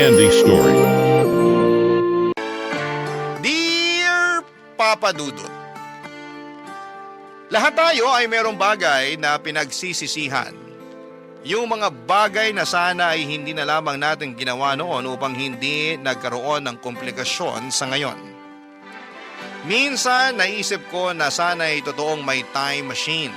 Andy Story. Dear Papa Dudut, lahat tayo ay merong bagay na pinagsisisihan. Yung mga bagay na sana ay hindi na lamang natin ginawa noon upang hindi nagkaroon ng komplikasyon sa ngayon. Minsan naisip ko na sana ay totoong may time machine.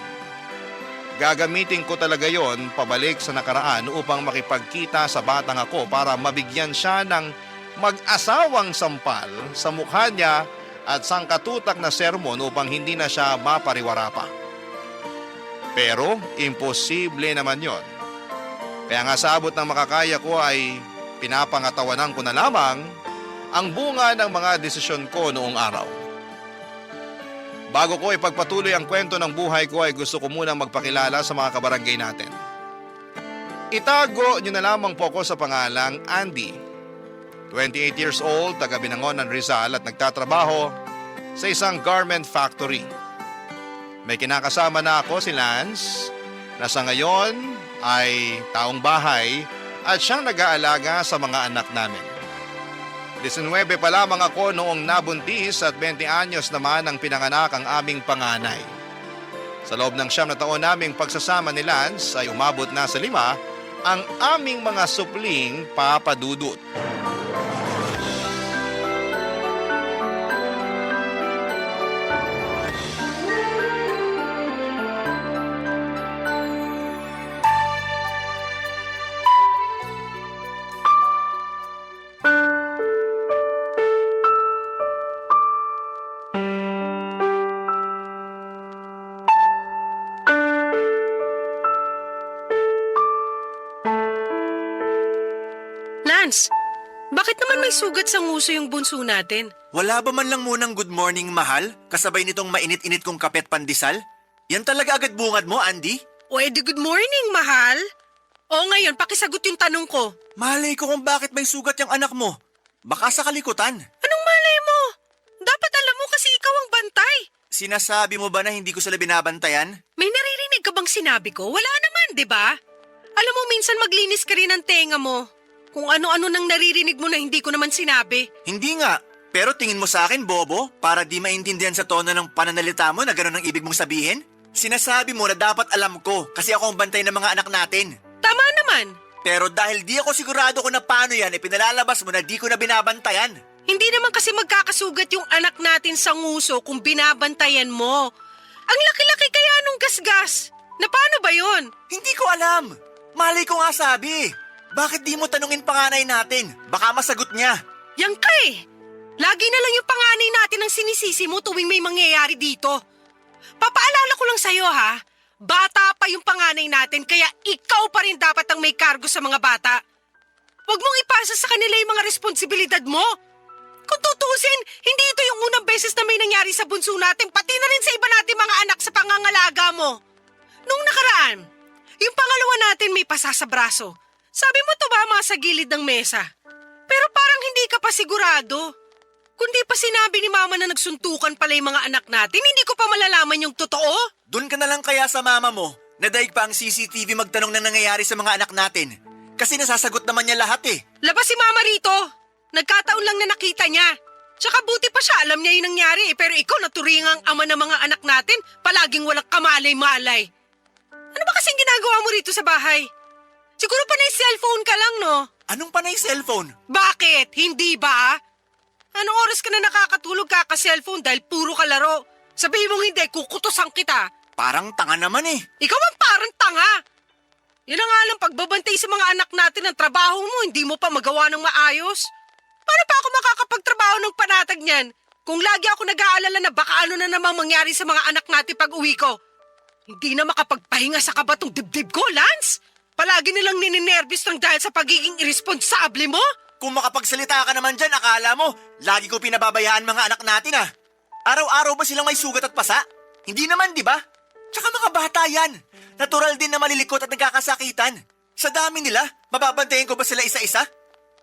Gagamitin ko talaga yon pabalik sa nakaraan upang makipagkita sa batang ako para mabigyan siya ng mag-asawang sampal sa mukha niya at sangkatutak na sermon upang hindi na siya mapariwara pa. Pero imposible naman yon. Kaya nga sa abot ng makakaya ko ay pinapangatawanan ko na lamang ang bunga ng mga desisyon ko noong araw. Bago ko ipagpatuloy ang kwento ng buhay ko ay gusto ko munang magpakilala sa mga kabarangay natin. Itago niyo na lamang po ako sa pangalang Andy. 28 years old, taga Binangonan, Rizal at nagtatrabaho sa isang garment factory. May kinakasama na ako si Lance na sa ngayon ay taong bahay at siyang nag-aalaga sa mga anak namin. 19 pa lamang ako noong nabuntis at 20 anyos naman ang pinanganak ang aming panganay. Sa loob ng 9 na taon naming pagsasama ni Lance ay umabot na sa 5 ang aming mga supling papadudot. Lance, bakit naman may sugat sa nguso yung bunso natin? Wala ba man lang munang good morning, mahal? Kasabay nitong mainit-init kong kapet pandesal? Yan talaga agad bungad mo, Andy? O edi good morning, mahal. O ngayon, pakisagot yung tanong ko. Malay ko kung bakit may sugat yung anak mo. Baka sa kalikutan. Anong malay mo? Dapat alam mo kasi ikaw ang bantay. Sinasabi mo ba na hindi ko sila binabantayan? May naririnig ka bang sinabi ko? Wala naman, di ba? Alam mo, minsan maglinis ka rin ng tenga mo. Kung ano-ano nang naririnig mo na hindi ko naman sinabi. Hindi nga. Pero tingin mo sa akin, bobo, para di maintindihan sa tono ng pananalita mo na gano'n ang ibig mong sabihin? Sinasabi mo na dapat alam ko kasi ako ang bantay ng mga anak natin. Tama naman. Pero dahil di ako sigurado kung na paano yan, ipinalalabas mo na di ko na binabantayan. Hindi naman kasi magkakasugat yung anak natin sa nguso kung binabantayan mo. Ang laki-laki kaya nung gasgas. Na paano ba yun? Hindi ko alam. Malay ko nga sabi. Bakit di mo tanungin panganay natin? Baka masagot niya. Yang ka eh. Lagi na lang yung panganay natin ang sinisisi mo tuwing may mangyayari dito. Papaalala ko lang sa'yo ha. Bata pa yung panganay natin kaya ikaw pa rin dapat ang may kargo sa mga bata. Huwag mong ipasa sa kanila yung mga responsibilidad mo. Kung tutusin, hindi ito yung unang beses na may nangyari sa bunso natin, pati na rin sa iba natin mga anak sa pangangalaga mo. Nung nakaraan, yung pangalawa natin may pasa sa braso. Sabi mo tumama sa gilid ng mesa. Pero parang hindi ka pa sigurado. Kundi pa sinabi ni mama na nagsuntukan pala yung mga anak natin, hindi ko pa malalaman yung totoo. Doon ka na lang kaya sa mama mo. Nadaig pa ang CCTV magtanong na nangyayari sa mga anak natin. Kasi nasasagot naman niya lahat eh. Labas si mama rito. Nagkataon lang na nakita niya. Tsaka buti pa siya, alam niya yung nangyari eh. Pero ikaw naturingang ama ng mga anak natin, palaging walang kamalay-malay. Ano ba kasing ginagawa mo rito sa bahay? Siguro panay cellphone ka lang, no? Anong panay cellphone? Bakit? Hindi ba? Anong oras ka na nakakatulog kaka-cellphone dahil puro ka laro? Sabihin mong hindi, kukutusan kita. Parang tanga naman eh. Ikaw ang parang tanga. Yan ang nga lang pagbabantay sa mga anak natin ng trabaho mo, hindi mo pa magawa ng maayos. Paano pa ako makakapagtrabaho ng panatag niyan? Kung lagi ako nag-aalala na baka ano na namang mangyari sa mga anak natin pag uwi ko. Hindi na makapagpahinga sa kabatong dibdib ko, Lance. Palagi nilang nininervous lang dahil sa pagiging irresponsable mo. Kung makapagsalita ka naman dyan, akala mo, lagi ko pinababayaan mga anak natin ah. Araw-araw ba silang may sugat at pasa? Hindi naman, di ba? Tsaka mga bata yan. Natural din na malilikot at nagkakasakitan. Sa dami nila, mababantayan ko ba sila isa-isa?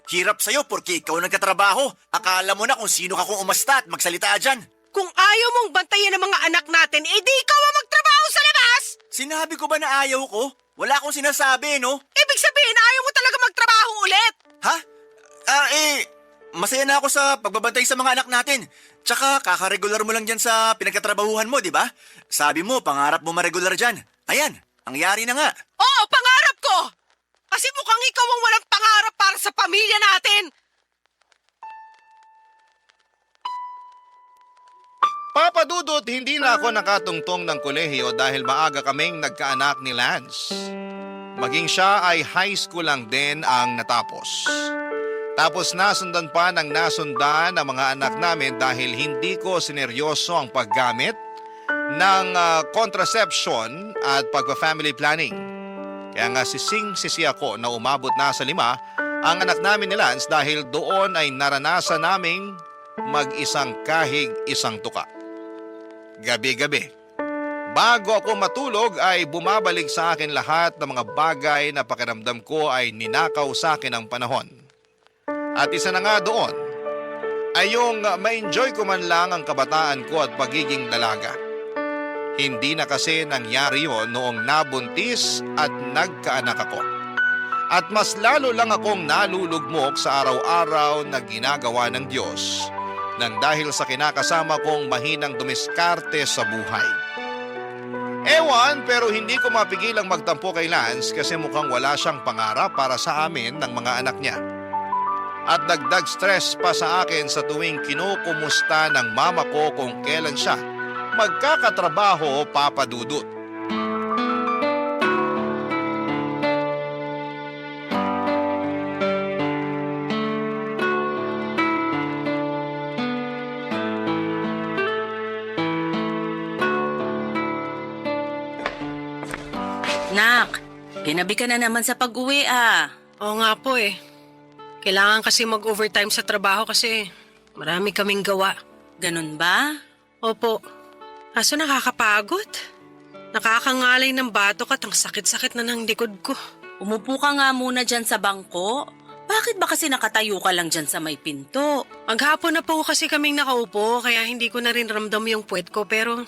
Hirap sa'yo porque ikaw nagkatrabaho. Akala mo na kung sino ka kung umasta at magsalita dyan. Kung ayaw mong bantayan ng mga anak natin, edi ikaw ang magtrabaho sa labas! Sinabi ko ba na ayaw ko? Wala akong sinasabi, no? Ibig sabihin, ayaw mo talaga magtrabaho ulit! Ha? Masaya na ako sa pagbabantay sa mga anak natin. Tsaka kakaregular mo lang dyan sa pinagkatrabahuhan mo, di ba? Sabi mo, pangarap mo maregular dyan. Ayan, ang yari na nga. Oo, pangarap ko! Kasi mukhang ikaw ang walang pangarap para sa pamilya natin. Papa Dudut, hindi na ako nakatungtong ng kolehiyo dahil maaga kaming nagkaanak ni Lance. Maging siya ay high school lang din ang natapos. Tapos nasundan pa ng nasundan ang mga anak namin dahil hindi ko sineryoso ang paggamit ng contraception at pagpa-family planning. Kaya nga sising-sisi ako na umabot na sa 5 ang anak namin ni Lance dahil doon ay naranasan naming mag-isang kahig isang tuka. Gabi-gabi. Bago ako matulog ay bumabalik sa akin lahat ng mga bagay na pakiramdam ko ay ninakaw sa akin ng panahon. At isa na nga doon ay yung ma-enjoy ko man lang ang kabataan ko at pagiging dalaga. Hindi na kasi nangyari yon noong nabuntis at nagkaanak ako. At mas lalo lang akong nalulugmok sa araw-araw na ginagawa ng Diyos nang dahil sa kinakasama kong mahinang dumiskarte sa buhay. Ewan, pero hindi ko mapigilang magtampo kay Lance kasi mukhang wala siyang pangarap para sa amin ng mga anak niya. At dagdag stress pa sa akin sa tuwing kinukumusta ng mama ko kung kailan siya magkakatrabaho, Papa Dudut. Nak, ginabi ka na naman sa pag-uwi ah. Oo nga po eh. Kailangan kasi mag-overtime sa trabaho kasi marami kaming gawa. Ganun ba? Opo. Kaso nakakapagod. Nakakangalay ng batok at ang sakit-sakit na ng likod ko. Umupo ka nga muna dyan sa bangko. Bakit ba kasi nakatayo ka lang dyan sa may pinto? Maghapon na po kasi kaming nakaupo kaya hindi ko na rin ramdam yung puwet ko pero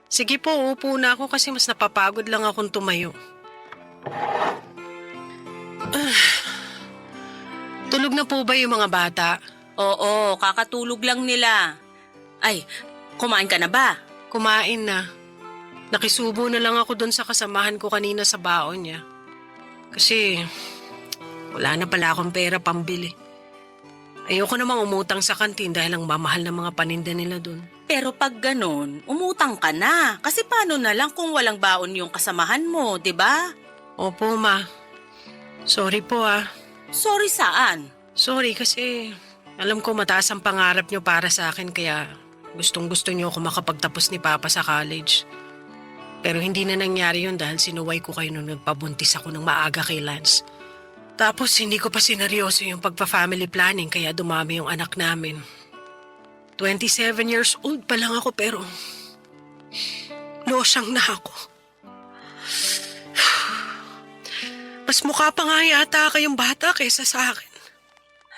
sige po, upo na ako kasi mas napapagod lang akong tumayo. Tulog na po ba yung mga bata? Oo, kakatulog lang nila. Ay, kumain ka na ba? Kumain na. Nakisubo na lang ako doon sa kasamahan ko kanina sa baon niya. Kasi wala na pala akong pera pambili. Ayoko namang umutang sa kantin dahil ang mamahal ng mga paninda nila doon. Pero pag ganun, umutang ka na. Kasi paano na lang kung walang baon yung kasamahan mo, di ba? Opo, ma. Sorry po ah. Sorry saan? Sorry kasi alam ko mataas ang pangarap niyo para sa akin kaya gustong-gusto niyo ako makapagtapos ni Papa sa college. Pero hindi na nangyari yun dahil sinuway ko kayo nung nagpabuntis ako ng maaga kay Lance. Tapos hindi ko pa sineryoso yung pagpa-family planning kaya dumami yung anak namin. 27 years old pa lang ako pero losyang na ako. Mas mukha pa nga yata kayong bata kaysa sa akin.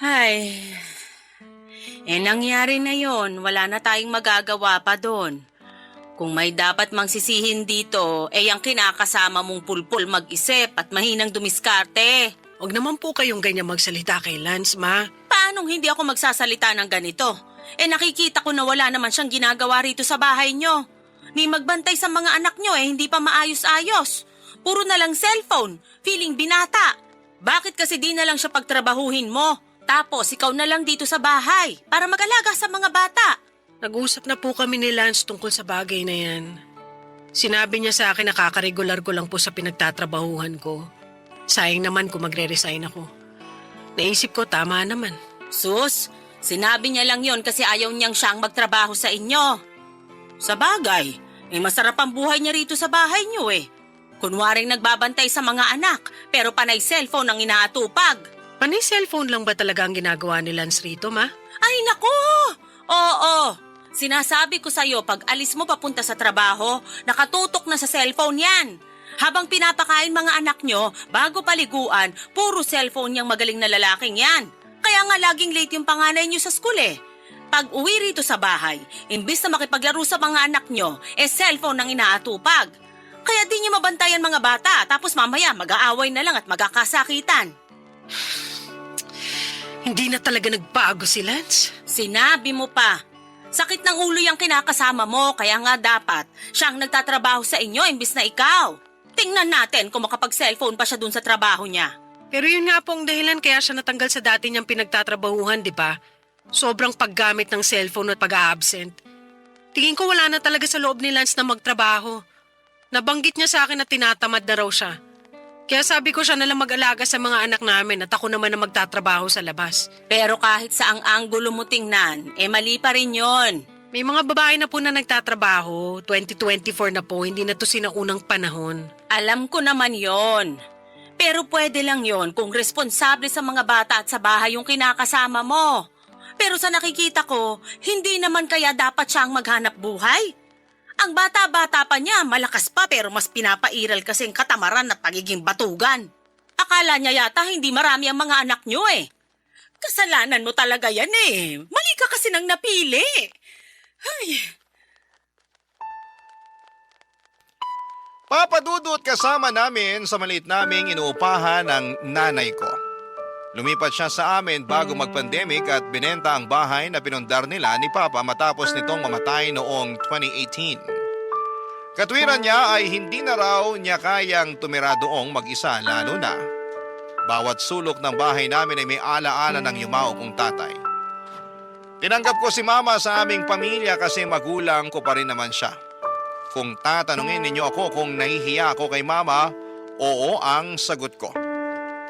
Ay, nangyari na yon. Wala na tayong magagawa pa doon. Kung may dapat mang sisihin dito, ang kinakasama mong pulpul mag-isip at mahinang dumiskarte. Huwag naman po kayong ganyan magsalita kay Lance, ma. Paanong hindi ako magsasalita ng ganito? Nakikita ko na wala naman siyang ginagawa rito sa bahay nyo. Ni magbantay sa mga anak nyo hindi pa maayos-ayos. Puro na lang cellphone, feeling binata. Bakit kasi di na lang siya pagtrabahuhin mo? Tapos ikaw na lang dito sa bahay para mag-alaga sa mga bata. Nag-usap na po kami ni Lance tungkol sa bagay na yan. Sinabi niya sa akin na kakaregular ko lang po sa pinagtatrabahuhan ko. Sayang naman kung magre-resign ako. Naisip ko tama naman. Sus, sinabi niya lang yon kasi ayaw niyang siyang magtrabaho sa inyo. Sa bagay, masarap ang buhay niya rito sa bahay niyo eh. Kunwaring nagbabantay sa mga anak pero panay cellphone ang inaatupag. Panay cellphone lang ba talaga ang ginagawa ni Lance rito, ma? Ay naku! Oo, sinasabi ko sa'yo pag alis mo papunta sa trabaho, nakatutok na sa cellphone yan. Habang pinapakain mga anak nyo, bago paliguan, puro cellphone niyang magaling na lalaking yan. Kaya nga laging late yung panganay nyo sa school eh. Pag uwi rito sa bahay, imbis na makipaglaro sa mga anak nyo, cellphone ang inaatupag. Kaya di nyo mabantayan mga bata, tapos mamaya mag-aaway na lang at magkakasakitan. Hindi na talaga nagbago si Lance. Sinabi mo pa. Sakit ng ulo yung kinakasama mo, kaya nga dapat siyang nagtatrabaho sa inyo imbis na ikaw. Tingnan natin kung makapag-cellphone pa siya dun sa trabaho niya. Pero yun nga po ang dahilan kaya siya natanggal sa dati niyang pinagtatrabahuhan, di ba? Sobrang paggamit ng cellphone at pag-a-absent. Tingin ko wala na talaga sa loob ni Lance na magtrabaho. Nabanggit niya sa akin na tinatamad na raw siya. Kaya sabi ko siya nalang mag-alaga sa mga anak namin at ako naman na magtatrabaho sa labas. Pero kahit saang anggulo mo tingnan, mali pa rin yon. May mga babae na po na nagtatrabaho. 2024 na po, hindi na to sinaunang panahon. Alam ko naman yon. Pero pwede lang yon kung responsable sa mga bata at sa bahay yung kinakasama mo. Pero sa nakikita ko, hindi naman kaya dapat siyang maghanap buhay. Ang bata-bata pa niya, malakas pa pero mas pinapairal kasing katamaran at pagiging batugan. Akala niya yata hindi marami ang mga anak niyo eh. Kasalanan mo talaga yan eh. Mali ka kasi nang napili. Ay. Papadudot kasama namin sa maliit naming inuupahan ng nanay ko. Lumipat siya sa amin bago mag-pandemic at binenta ang bahay na pinundar nila ni Papa matapos nitong mamatay noong 2018. Katwiran niya ay hindi na raw niya kayang tumira doong mag-isa lalo na. Bawat sulok ng bahay namin ay may alaala ng yumao kong tatay. Tinanggap ko si Mama sa aming pamilya kasi magulang ko pa rin naman siya. Kung tatanungin ninyo ako kung nahihiya ako kay Mama, oo ang sagot ko.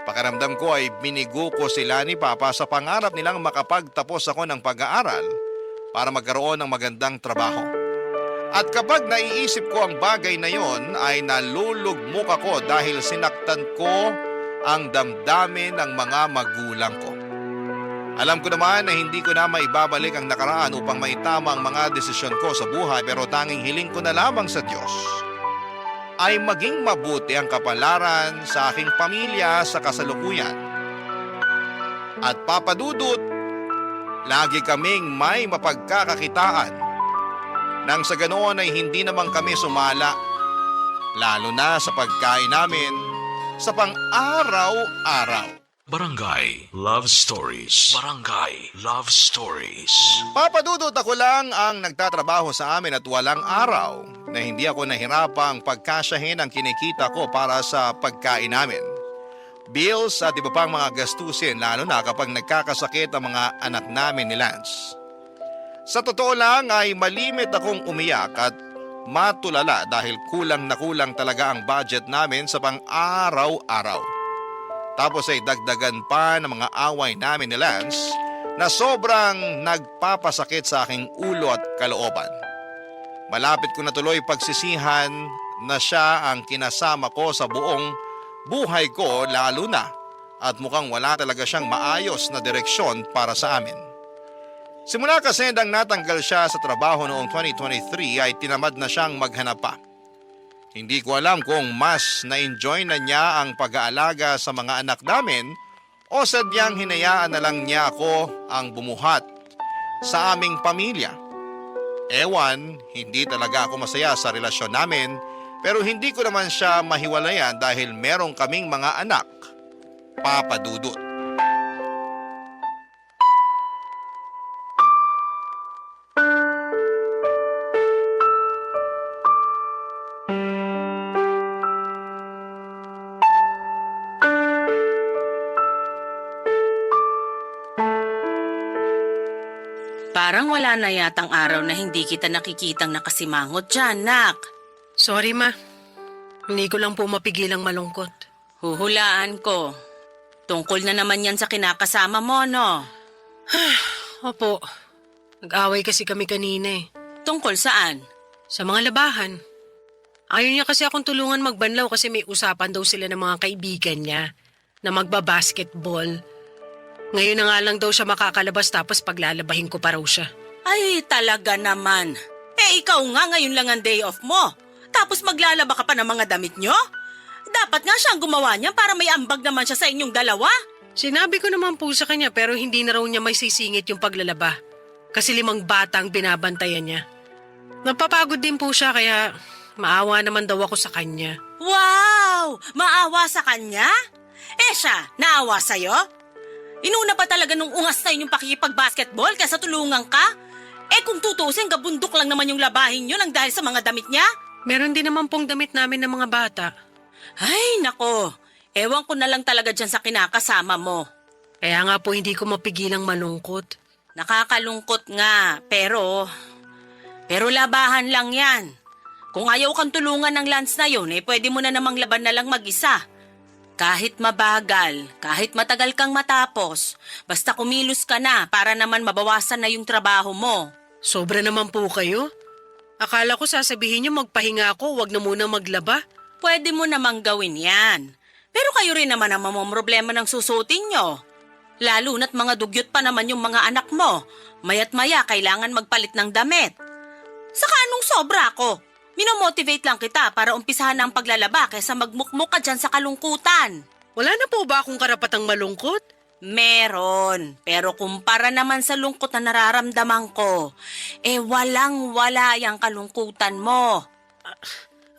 Pakiramdam ko ay binigo ko sila ni Papa sa pangarap nilang makapagtapos ako ng pag-aaral para magkaroon ng magandang trabaho. At kapag naiisip ko ang bagay na yon ay nalulugmok ako dahil sinaktan ko ang damdamin ng mga magulang ko. Alam ko naman na hindi ko na maibabalik ang nakaraan upang maitama ang mga desisyon ko sa buhay pero tanging hiling ko na lamang sa Diyos ay maging mabuti ang kapalaran sa aking pamilya sa kasalukuyan. At papadudot, lagi kaming may mapagkakakitaan nang sa ganoon ay hindi naman kami sumala, lalo na sa pagkain namin sa pang-araw-araw. Barangay Love Stories. Barangay Love Stories. Papadudot ako lang ang nagtatrabaho sa amin at walang araw na hindi ako nahirapang pagkasyahin ang kinikita ko para sa pagkain namin. Bills at iba pang mga gastusin lalo na kapag nagkakasakit ang mga anak namin ni Lance. Sa totoo lang ay malimit akong umiyak at matulala dahil kulang na kulang talaga ang budget namin sa pang-araw-araw. Tapos ay dagdagan pa ng mga away namin ni Lance na sobrang nagpapasakit sa aking ulo at kalooban. Malapit ko na tuloy pagsisihan na siya ang kinasama ko sa buong buhay ko lalo na at mukhang wala talaga siyang maayos na direksyon para sa amin. Simula kasi nang natanggal siya sa trabaho noong 2023 ay tinamad na siyang maghanap pa. Hindi ko alam kung mas na-enjoy na niya ang pag-aalaga sa mga anak namin o sadyang hinayaan na lang niya ako ang bumuhat sa aming pamilya. Ewan, hindi talaga ako masaya sa relasyon namin pero hindi ko naman siya mahiwalayan dahil merong kaming mga anak, papadudot. Parang wala na yatang araw na hindi kita nakikitang nakasimangot dyan, nak. Sorry ma, hindi ko lang po mapigilang malungkot. Huhulaan ko. Tungkol na naman yan sa kinakasama mo, no? Opo, nag-away kasi kami kanina eh. Tungkol saan? Sa mga labahan. Ayaw niya kasi akong tulungan magbanlaw kasi may usapan daw sila ng mga kaibigan niya na magbabasketball. Ngayon na nga lang daw siya makakalabas tapos paglalabahin ko pa raw siya. Ay, talaga naman. Ikaw nga ngayon lang ang day off mo. Tapos maglalaba ka pa ng mga damit nyo? Dapat nga siyang gumawa niya para may ambag naman siya sa inyong dalawa. Sinabi ko naman po sa kanya pero hindi na raw niya may sisingit yung paglalaba. Kasi 5 bata ang binabantayan niya. Napapagod din po siya kaya maawa naman daw ako sa kanya. Wow! Maawa sa kanya? Siya, naawa sa'yo? Inuna pa talaga nung ungas na yun yung pakikipag-basketball kaysa tulungan ka? Eh kung tutusin, gabundok lang naman yung labahin yun ang dahil sa mga damit niya. Meron din naman pong damit namin ng mga bata. Ay, nako. Ewan ko na lang talaga dyan sa kinakasama mo. Kaya nga po hindi ko mapigilang malungkot. Nakakalungkot nga, pero labahan lang yan. Kung ayaw kang tulungan ng Lance na yun, pwede mo na namang laban na lang mag-isa. Kahit mabagal, kahit matagal kang matapos, basta kumilos ka na para naman mabawasan na yung trabaho mo. Sobra naman po kayo. Akala ko sasabihin niyo magpahinga ako, wag na muna maglaba. Pwede mo namang gawin yan. Pero kayo rin naman ang mamomroblema ng susutin nyo. Lalo na't mga dugyot pa naman yung mga anak mo. Mayat maya kailangan magpalit ng damit. Saka anong sobra ko? Minomotivate lang kita para umpisahan na ang paglalaba kaysa magmukmuk ka dyan sa kalungkutan. Wala na po ba akong karapatang malungkot? Meron. Pero kumpara naman sa lungkot na nararamdaman ko, walang-wala yung kalungkutan mo.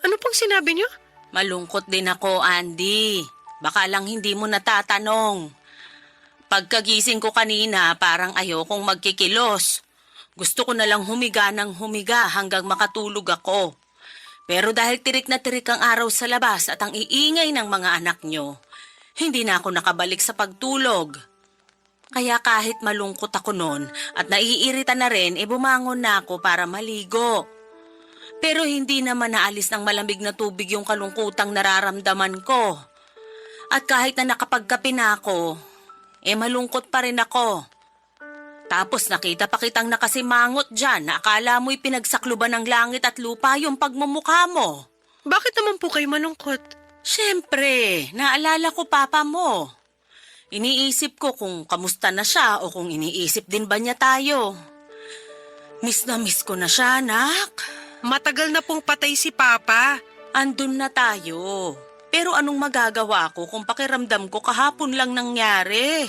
Ano pong sinabi niyo? Malungkot din ako, Andy. Baka lang hindi mo natatanong. Pagkagising ko kanina, parang ayokong magkikilos. Gusto ko na lang humiga ng humiga hanggang makatulog ako. Pero dahil tirik na tirik ang araw sa labas at ang iingay ng mga anak nyo, hindi na ako nakabalik sa pagtulog. Kaya kahit malungkot ako noon at naiirita na rin, bumangon na ako para maligo. Pero hindi naman naalis ng malamig na tubig yung kalungkutang nararamdaman ko. At kahit na nakapagkape na ako, malungkot pa rin ako. Tapos nakita pa kitang nakasimangot dyan na akala mo'y pinagsakluban ng langit at lupa yung pagmumukha mo. Bakit naman po kayo malungkot? Siyempre, naalala ko papa mo. Iniisip ko kung kamusta na siya o kung iniisip din ba niya tayo. Miss na miss ko na siya, anak. Matagal na pong patay si Papa. Andun na tayo. Pero anong magagawa ko kung pakiramdam ko kahapon lang nangyari?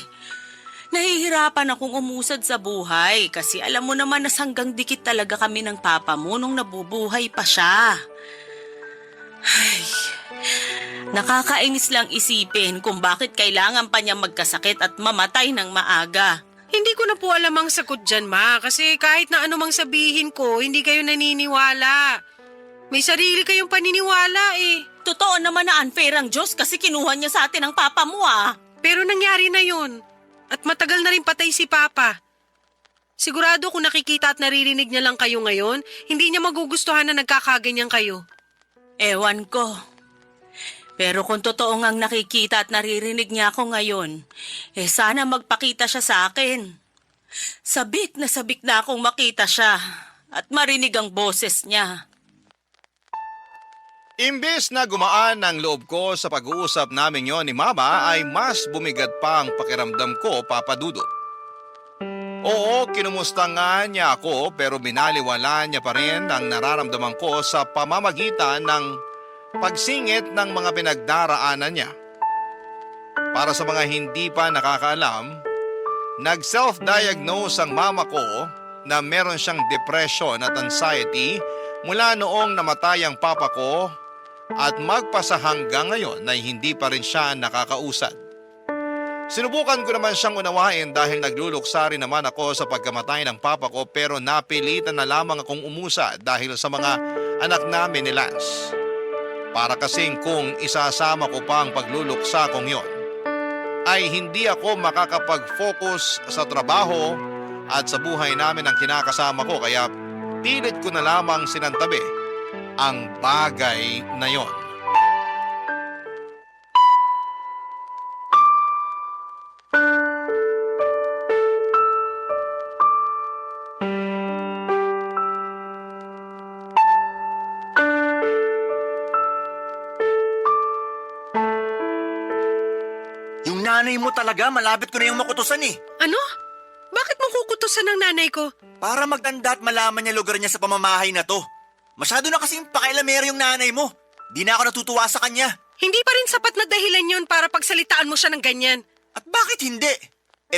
Nahihirapan akong umusad sa buhay kasi alam mo naman na hanggang dikit talaga kami ng papa mo nung nabubuhay pa siya. Ay, nakakainis lang isipin kung bakit kailangan pa niya magkasakit at mamatay ng maaga. Hindi ko na po alam ang sagot dyan, Ma. Kasi kahit na anumang sabihin ko, hindi kayo naniniwala. May sarili kayong paniniwala eh. Totoo naman na unfair ang Diyos kasi kinuha niya sa atin ang papa mo ah. Pero nangyari na yun. At matagal na rin patay si Papa. Sigurado kung nakikita at naririnig niya lang kayo ngayon, hindi niya magugustuhan na nagkakaganyan kayo. Ewan ko. Pero kung totoo ngang nakikita at naririnig niya ako ngayon, sana magpakita siya sa akin. Sabik na akong makita siya at marinig ang boses niya. Imbes na gumaan ang loob ko sa pag-uusap namin yon ni Mama ay mas bumigat pa ang pakiramdam ko, Papa Dudut. Oo, kinumusta nga niya ako pero binaliwala niya pa rin ang nararamdaman ko sa pamamagitan ng pagsingit ng mga pinagdaraanan niya. Para sa mga hindi pa nakakaalam, nag-self-diagnose ang mama ko na meron siyang depression at anxiety mula noong namatay ang papa ko at magpasa hanggang ngayon na hindi pa rin siya nakakausad. Sinubukan ko naman siyang unawain dahil nagluluksa rin naman ako sa pagkamatay ng papa ko pero napilitan na lamang akong umusa dahil sa mga anak namin ni Lance. Para kasing kung isasama ko pa ang pagluluksa kong yon, ay hindi ako makakapag-focus sa trabaho at sa buhay namin ang kinakasama ko kaya pilit ko na lamang sinantabi ang bagay na yon. Yung nanay mo talaga, malapit ko na yung makutusan eh. Ano? Bakit mo kukutusan ng nanay ko? Para magtanda at malaman niya lugar niya sa pamamahay na to. Masyado na kasing pakailamero yung nanay mo. Di na ako natutuwa sa kanya. Hindi pa rin sapat na dahilan yon para pagsalitaan mo siya ng ganyan. At bakit hindi?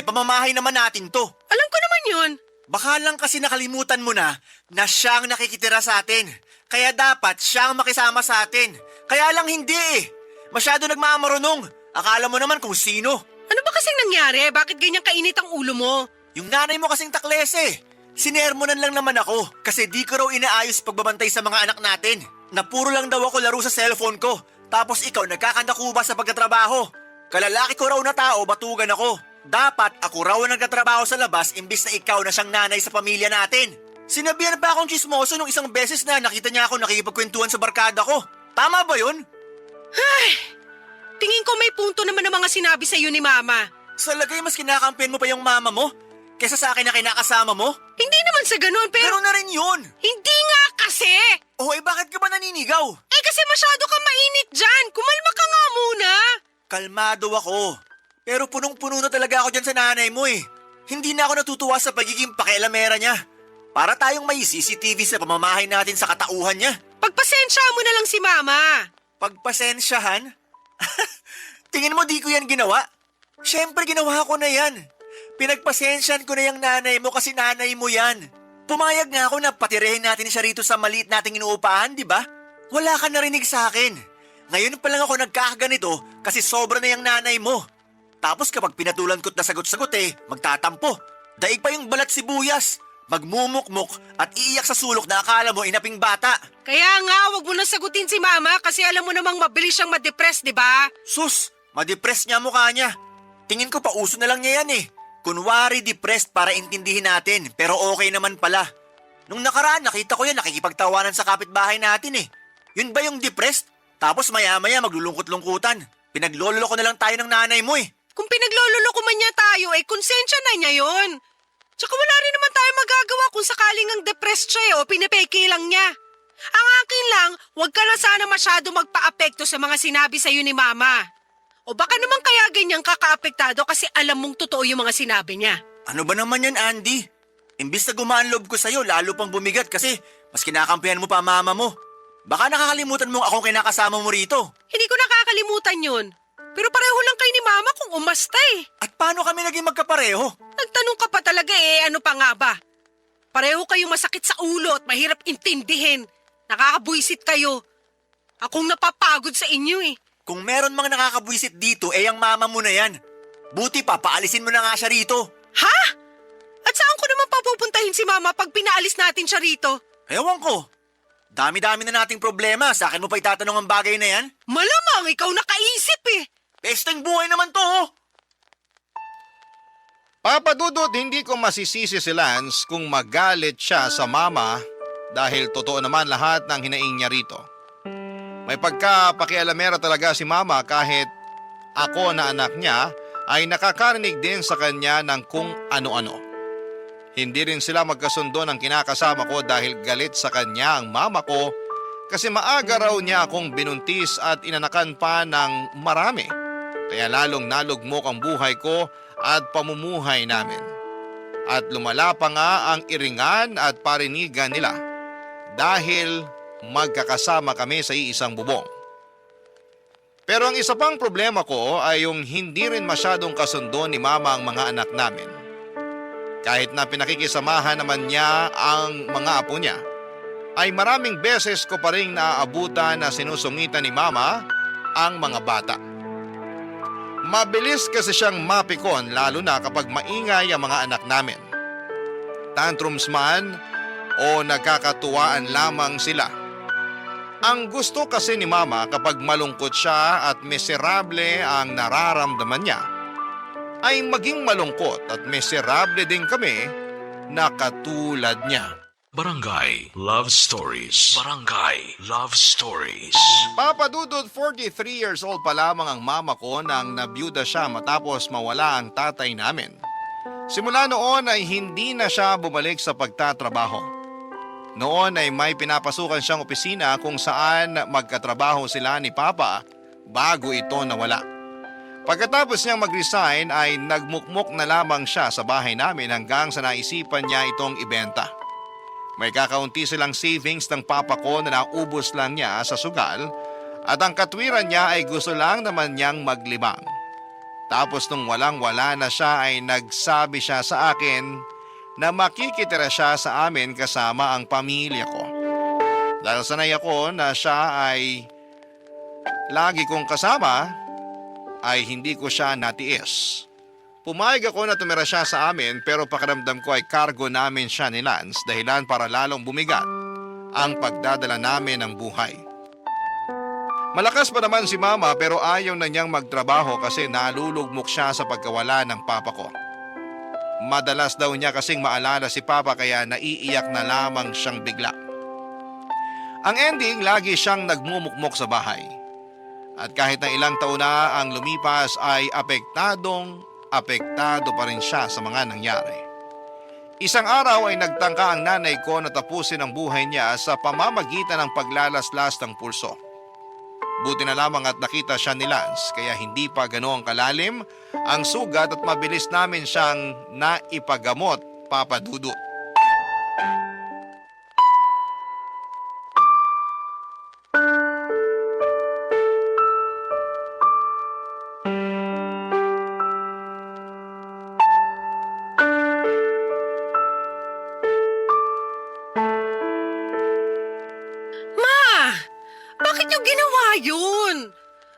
Pamamahay naman natin to. Alam ko naman yon. Baka lang kasi nakalimutan mo na siya ang nakikitira sa atin. Kaya dapat siya ang makisama sa atin. Kaya lang hindi eh. Masyado nagmamarunong. Akala mo naman kung sino. Ano ba kasing nangyari? Bakit ganyan kainit ang ulo mo? Yung nanay mo kasing taklese. Sinermonan lang naman ako kasi di ko raw inaayos pagbabantay sa mga anak natin. Na puro lang daw ako laro sa cellphone ko. Tapos ikaw nagkakandakuba sa pagtatrabaho. Kalalaki ko raw na tao, batugan ako. Dapat ako raw ang nagtatrabaho sa labas imbis na ikaw na siyang nanay sa pamilya natin. Sinabihan pa akong chismoso nung isang beses na nakita niya ako nakikipagkwentuhan sa barkada ko. Tama ba yun? Tingin ko may punto naman ang mga sinabi sa iyo ni Mama. Sa lagay mas kinakampihan mo pa yung mama mo kesa sa akin na kinakasama mo? Hindi naman sa ganun, pero... Pero na rin yun. Hindi nga kasi! Oh, bakit ka ba naninigaw? Kasi masyado kang mainit dyan. Kumalma ka nga muna. Kalmado ako. Pero punong-puno na talaga ako dyan sa nanay mo eh. Hindi na ako natutuwa sa pagiging pakialamera niya. Para tayong may CCTV sa pamamahay natin sa katauhan niya. Pagpasensya mo na lang si Mama. Pagpasensyahan? Tingin mo di ko yan ginawa? Siyempre ginawa ko na yan. Pinagpasensyahan ko na yung nanay mo kasi nanay mo yan. Pumayag nga ako na patirehin natin siya rito sa maliit nating inuupahan, di ba? Wala ka narinig sa akin. Ngayon pa lang ako nagkakaganito kasi sobra na yung nanay mo. Tapos kapag pinatulan ko't nasagot-sagot magtatampo. Daig pa yung balat sibuyas. Magmumukmuk at iiyak sa sulok na akala mo inaping bata. Kaya nga, wag mo na sagutin si Mama kasi alam mo namang mabilis siyang ma-depress, di ba? Sus, ma-depress niya mukha niya. Tingin ko pauso na lang niya yan Kunwari depressed para intindihin natin, pero okay naman pala. Nung nakaraan, nakita ko yan nakikipagtawanan sa kapitbahay natin Yun ba yung depressed? Tapos maya-maya maglulungkot-lungkutan. Pinagloloko na lang tayo ng nanay mo Kung pinaglololoko man niya tayo, konsensya na niya yon. Tsaka wala rin naman tayo magagawa kung sakaling ang depressed siya o pinipeke lang niya. Ang akin lang, huwag ka na sana masyado magpa-apekto sa mga sinabi sa'yo ni Mama. O baka naman kaya ganyang kakaapektado kasi alam mong totoo yung mga sinabi niya. Ano ba naman yan, Andy? Imbis na gumaan loob ko sa'yo, lalo pang bumigat kasi mas kinakampihan mo pa mama mo. Baka nakakalimutan mo akong kinakasama mo rito. Hindi ko nakakalimutan yun. Pero pareho lang kayo ni Mama kung umasta At paano kami naging magkapareho? Nagtanong ka pa talaga ano pa nga ba? Pareho kayo masakit sa ulo at mahirap intindihin. Nakakabwisit kayo. Akong napapagod sa inyo Kung meron mang nakakabwisit dito, ang mama mo na yan. Buti pa, paalisin mo na nga siya rito. Ha? At saan ko naman papupuntahin si Mama pag pinaalis natin siya rito? Ewan ko. Dami-dami na nating problema. Sa akin mo pa itatanong ang bagay na yan? Malamang ikaw nakaisip Pesteng buhay naman to Papa Dudut, hindi ko masisisi si Lance kung magalit siya sa mama dahil totoo naman lahat ng hinaing niya rito. May pagkapakialamera talaga si mama kahit ako na anak niya ay nakakarinig din sa kanya ng kung ano-ano. Hindi rin sila magkasundo ng kinakasama ko dahil galit sa kanya ang mama ko kasi maaga raw niya akong binuntis at inanakan pa ng marami. Kaya lalong nalugmok ang buhay ko at pamumuhay namin. At lumala pa nga ang iringan at parinigan nila dahil magkakasama kami sa iisang bubong. Pero ang isa pang problema ko ay yung hindi rin masyadong kasundo ni mama ang mga anak namin. Kahit na pinakikisamahan naman niya ang mga apo niya, ay maraming beses ko pa rin naaabutan na sinusungitan ni mama ang mga bata. Mabilis kasi siyang mapikon lalo na kapag maingay ang mga anak namin. Tantrums man o nagkakatuwaan lamang sila. Ang gusto kasi ni mama kapag malungkot siya at miserable ang nararamdaman niya, ay maging malungkot at miserable din kami na katulad niya. Barangay Love Stories. Barangay Love Stories. Papa Dudut, 43 years old pa lamang ang mama ko nang nabiyuda siya matapos mawala ang tatay namin. Simula noon ay hindi na siya bumalik sa pagtatrabaho. Noon ay may pinapasukan siyang opisina kung saan magkatrabaho sila ni Papa bago ito nawala. Pagkatapos niyang mag-resign ay nagmukmok na lamang siya sa bahay namin hanggang sa naisipan niya itong ibenta. May kakaunti silang savings ng papa ko na naubos lang niya sa sugal at ang katwiran niya ay gusto lang naman niyang maglibang. Tapos nung walang-wala na siya ay nagsabi siya sa akin na makikitira siya sa amin kasama ang pamilya ko. Dahil sanay ako na siya ay lagi kong kasama, ay hindi ko siya natiis. Pumayag ako na tumira siya sa amin pero pakiramdam ko ay cargo namin siya ni Lance dahilan para lalong bumigat ang pagdadala namin ng buhay. Malakas pa naman si Mama pero ayaw na niyang magtrabaho kasi nalulugmok siya sa pagkawala ng papa ko. Madalas daw niya kasing maalala si Papa kaya naiiyak na lamang siyang bigla. Ang ending, lagi siyang nagmumukmok sa bahay. At kahit na ilang taon na ang lumipas ay apektado pa rin siya sa mga nangyari. Isang araw ay nagtangka ang nanay ko na tapusin ang buhay niya sa pamamagitan ng paglalaslas ng pulso. Buti na lamang at nakita siya ni Lance kaya hindi pa ganoong kalalim ang sugat at mabilis namin siyang naipagamot, Papa Dudut. Ma! Bakit niyo ginawa yun?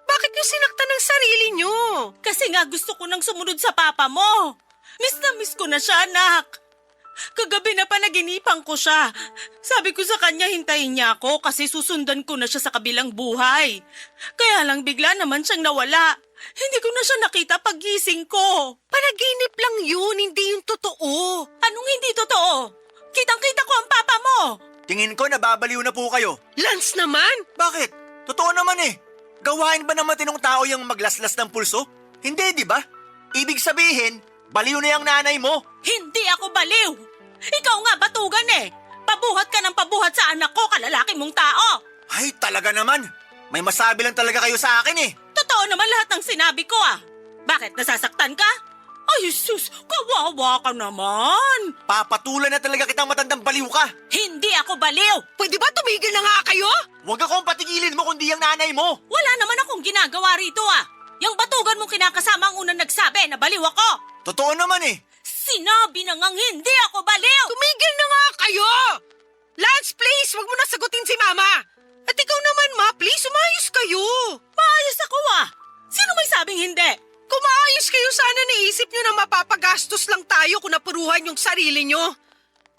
Bakit niyo sinaktan ng sarili niyo? Kasi nga gusto ko nang sumunod sa papa mo. Miss na miss ko na siya, anak. Kagabi na panaginipan ko siya. Sabi ko sa kanya hintayin niya ako kasi susundan ko na siya sa kabilang buhay. Kaya lang bigla naman siyang nawala. Hindi ko na siya nakita paggising ko. Panaginip lang yun, hindi yung totoo. Anong hindi totoo? Kitang-kita ko ang papa mo. Tingin ko nababaliw na po kayo. Lance naman? Bakit? Totoo naman eh. Gawain ba ng matinong tao yung maglaslas ng pulso? Hindi, di ba? Ibig sabihin, baliw na yung nanay mo. Hindi ako baliw. Ikaw nga batugan eh. Pabuhat ka ng pabuhat sa anak ko, kalalaki mong tao. Ay, talaga naman. May masabi lang talaga kayo sa akin eh. Totoo naman lahat ng sinabi ko ah. Bakit, nasasaktan ka? Ay, sus, kawawa ka naman. Papatulan na talaga kitang matandang baliw ka. Hindi ako baliw. Pwede ba tumigil na nga kayo? Huwag akong patigilin mo kundi yung nanay mo. Wala naman akong ginagawa rito ah. Yung batugan mong kinakasama ang unang nagsabi na baliw ako. Totoo naman eh. Sinabi na ngang hindi ako baliw. Tumigil na nga kayo! Lance, please, wag mo na sagutin si Mama. At ikaw naman, Ma, please, umayos kayo. Maayos ako ah. Sino may sabing hindi? Kung maayos kayo, sana naisip nyo na mapapagastos lang tayo kung napuruhan yung sarili nyo.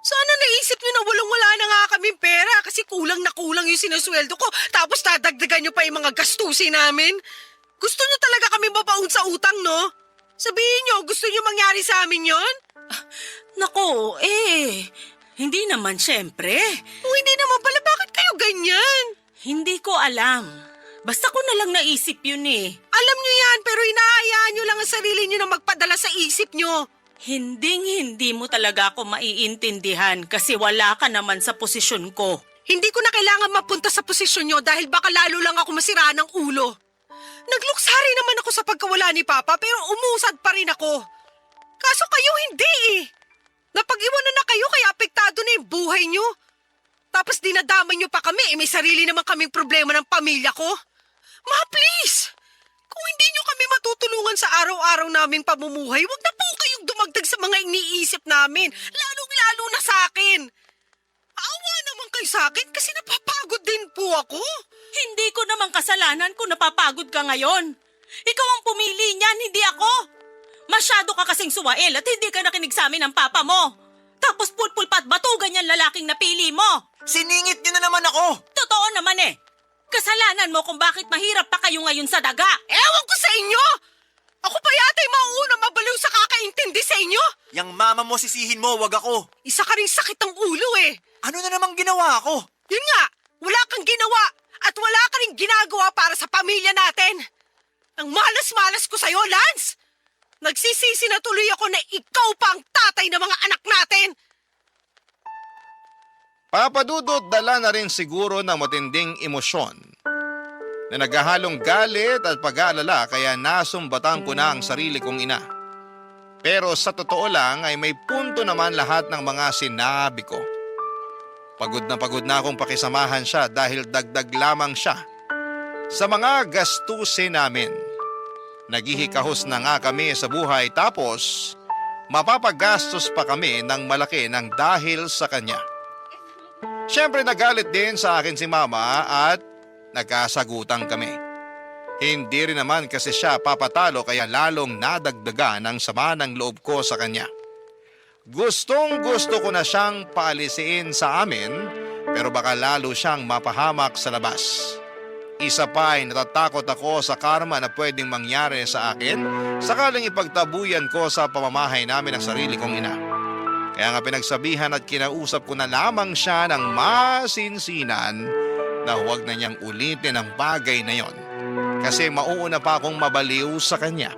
Sana naisip nyo na walang-wala na nga kaming pera kasi kulang na kulang yung sinusweldo ko tapos dadagdagan nyo pa yung mga gastusin namin. Gusto nyo talaga kami mabaon sa utang, no? Sabihin nyo, gusto nyo mangyari sa amin yon? Naku, hindi naman syempre. Kung hindi naman pala, bakit kayo ganyan? Hindi ko alam. Basta ko na lang naisip yun eh. Alam nyo yan, pero hinahayaan nyo lang ang sarili nyo na magpadala sa isip nyo. Hindi mo talaga ako maiintindihan kasi wala ka naman sa posisyon ko. Hindi ko na kailangan mapunta sa posisyon nyo dahil baka lalo lang ako masira ng ulo. Nagluksari naman ako sa pagkawala ni Papa pero umusad pa rin ako. Kaso kayo hindi eh. Napag-iwanan na kayo kaya apektado na yung buhay nyo. Tapos dinadamay nyo pa kami may sarili naman kaming problema ng pamilya ko. Ma, please! Kung hindi nyo kami matutulungan sa araw-araw naming pamumuhay, wag na po kayong dumagdag sa mga iniisip namin, lalong-lalo na sa akin. Awa naman kayo sa akin kasi napapagod din po ako. Hindi ko naman kasalanan kung napapagod ka ngayon. Ikaw ang pumili niyan, hindi ako. Masyado ka kasing suwail at hindi ka nakinig sa amin ng papa mo. Tapos pulpul pa at batugan yan lalaking napili mo. Siningit niyo na naman ako. Totoo naman eh. Kasalanan mo kung bakit mahirap pa kayo ngayon sa daga. Ewan ko sa inyo! Ako pa yata'y mauuna mabaliw sa kakaintindi sa inyo. Yang mama mo sisihin mo, wag ako. Isa ka rin sakit ng ulo eh. Ano na namang ginawa ko? Yun nga, wala kang ginawa at wala ka rin ginagawa para sa pamilya natin. Ang malas-malas ko sa'yo, Lance. Nagsisisi na tuloy ako na ikaw pa ang tatay ng mga anak natin. Papa Dudut, dala na rin siguro ng matinding emosyon na naghahalong galit at pag-aalala kaya nasumbatan ko na ang sarili kong ina. Pero sa totoo lang ay may punto naman lahat ng mga sinabi ko. Pagod na akong pakisamahan siya dahil dagdag lamang siya sa mga gastusin namin. Naghihikahos na nga kami sa buhay tapos mapapagastos pa kami ng malaki ng dahil sa kanya. Siyempre nagalit din sa akin si Mama at nagkasagutan kami. Hindi rin naman kasi siya papatalo kaya lalong nadagdagan ang sama ng loob ko sa kanya. Gustong gusto ko na siyang paalisiin sa amin pero baka lalo siyang mapahamak sa labas. Isa pa ay natatakot ako sa karma na pwedeng mangyari sa akin sakaling ipagtabuyan ko sa pamamahay namin ang sarili kong ina. Kaya nga pinagsabihan at kinausap ko na lamang siya ng masinsinan na huwag na niyang ulitin ang bagay na yon kasi mauuna pa akong mabaliw sa kanya.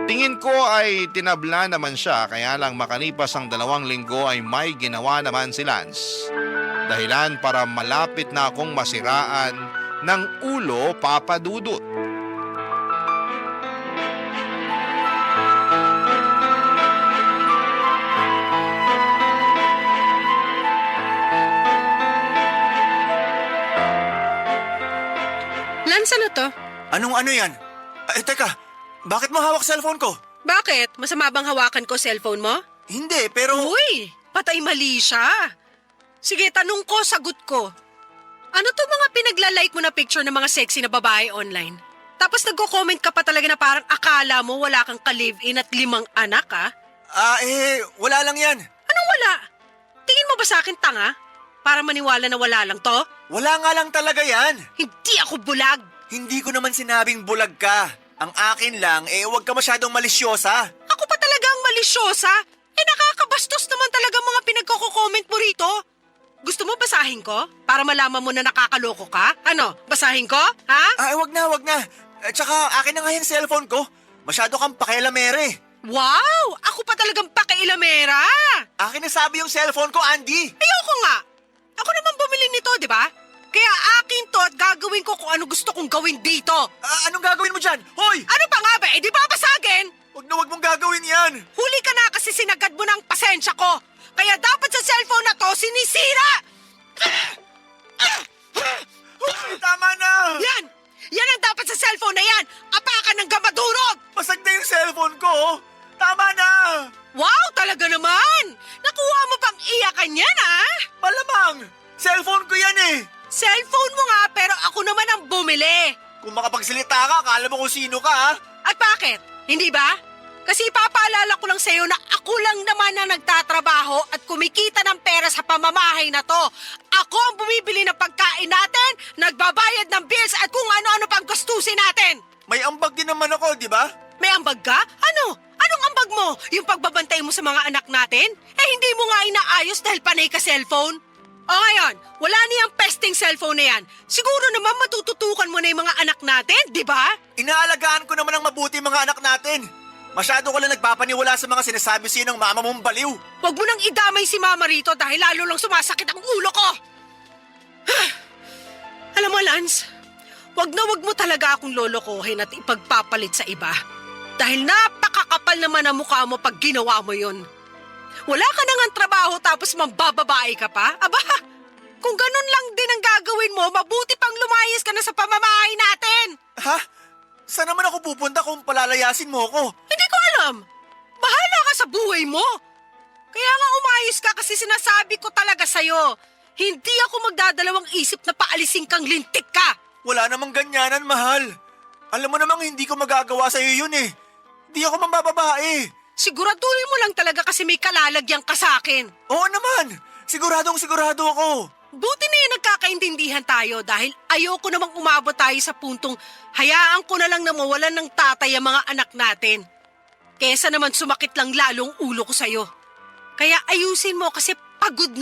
Tingin ko ay tinabla naman siya kaya lang makalipas ang 2 linggo ay may ginawa naman si Lance. Dahilan para malapit na akong masiraan ng ulo, Papa Dudut. Lance, ano to? Anong ano yan? Teka, bakit mo hawak cellphone ko? Bakit? Masama bang hawakan ko cellphone mo? Hindi, pero... Uy, patay mali siya. Sige, tanong ko, sagot ko. Ano to mga pinaglalike mo na picture ng mga sexy na babae online? Tapos nagko-comment ka pa talaga na parang akala mo wala kang ka-live-in at 5 anak, ha? Wala lang yan. Anong wala? Tingin mo ba sa akin tanga? Para maniwala na wala lang to? Wala nga lang talaga yan. Hindi ako bulag. Hindi ko naman sinabing bulag ka. Ang akin lang, huwag ka masyadong malisyosa. Ako pa talaga ang malisyosa? Nakakabastos naman talaga mga pinagko-comment mo rito. Gusto mo basahin ko? Para malaman mo na nakakaloko ka? Ano, basahin ko? Ha? Wag na. Tsaka akin na nga yung cellphone ko. Masyado kang pakialamere. Wow! Ako pa talagang pakailamera! Akin na sabi yung cellphone ko, Andy. Ayoko nga. Ako naman bumili nito, di ba? Kaya akin to at gagawin ko kung ano gusto kong gawin dito. Anong gagawin mo dyan? Hoy! Ano pa nga ba? Di ba basagin? Wag mong gagawin yan. Huli ka na kasi sinagad mo ng pasensya ko. Kaya dapat sa cellphone na to sinisira! Hoy, tama na. Yan! Yan ang dapat sa cellphone na yan! Apakan ng gamadurog! Pasag na yung cellphone ko. Tama na. Wow, talaga naman! Nakuha mo pang iyakan yan, ha? Malamang. Cellphone ko yan eh. Cellphone mo nga, pero ako naman ang bumili. Kung makapagsalita ka, akala mo kung sino ka, ha? At bakit? Hindi ba? Kasi ipapaalala ko lang sa'yo na ako lang naman na nagtatrabaho at kumikita ng pera sa pamamahay na to. Ako ang bumibili ng pagkain natin, nagbabayad ng bills at kung ano-ano pang gastusin natin. May ambag din naman ako, di ba? May ambag ka? Ano? Anong ambag mo? Yung pagbabantay mo sa mga anak natin? Hindi mo nga inaayos dahil panay ka cellphone? O ngayon, wala niyang pesting cellphone na yan. Siguro naman matututukan mo na yung mga anak natin, di ba? Inaalagaan ko naman ang mabuti mga anak natin. Masyado ko lang nagpapaniwala sa mga sinasabi sa'yo ng mama mong baliw. Huwag mo nang idamay si mama rito dahil lalo lang sumasakit ang ulo ko. Alam mo, Lance, wag mo talaga akong lolokohin at ipagpapalit sa iba. Dahil napakakapal naman ang mukha mo pag ginawa mo yun. Wala ka nang ang trabaho tapos mambababae ka pa? Aba, kung ganun lang din ang gagawin mo, mabuti pang lumayas ka na sa pamamahay natin. Ha? Saan naman ako pupunta kung palalayasin mo ako? Hindi ko alam. Bahala ka sa buhay mo. Kaya nga umayos ka kasi sinasabi ko talaga sa'yo. Hindi ako magdadalawang isip na paalisin kang lintik ka. Wala namang ganyanan, mahal. Alam mo namang hindi ko magagawa sa'yo yun eh. Di ako mambababae. Siguraduhin mo lang talaga kasi may kalalagyan ka sa akin. Oo naman. Siguradong sigurado ako. Buti na yung nagkakaintindihan tayo dahil ayoko namang umabot tayo sa puntong hayaan ko na lang na mawalan ng tatay ang mga anak natin. Kesa naman sumakit lang lalong ulo ko sa'yo. Kaya ayusin mo kasi pagod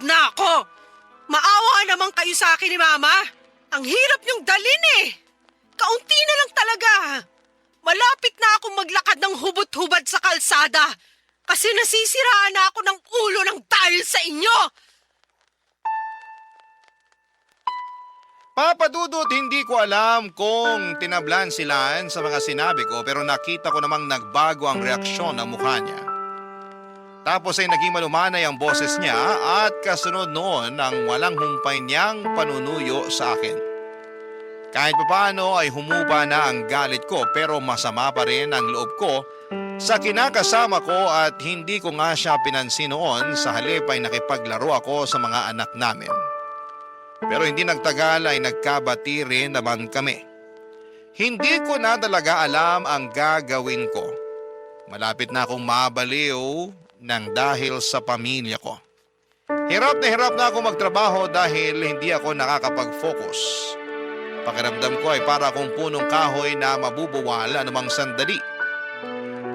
na ako. Maawa naman kayo sa akin ni Mama. Ang hirap niyong dalin eh. Kaunti na lang talaga. Malapit na akong maglakad ng hubot-hubad sa kalsada kasi nasisiraan na ako ng ulo ng dahil sa inyo. Papa Dudut, hindi ko alam kung tinablan si Lance sa mga sinabi ko pero nakita ko namang nagbago ang reaksyon ng mukha niya. Tapos ay naging malumanay ang boses niya at kasunod noon ang walang humpay niyang panunuyo sa akin. Kahit papaano ay humupa na ang galit ko pero masama pa rin ang loob ko sa kinakasama ko at hindi ko nga siya pinansin noon sa halip ay nakipaglaro ako sa mga anak namin. Pero hindi nagtagal ay nagkabati rin naman kami. Hindi ko na talaga alam ang gagawin ko. Malapit na akong mabaliw ng dahil sa pamilya ko. Hirap na ako magtrabaho dahil hindi ako nakakapag-focus. Pakiramdam ko ay para akong punong kahoy na mabubuwal anumang sandali.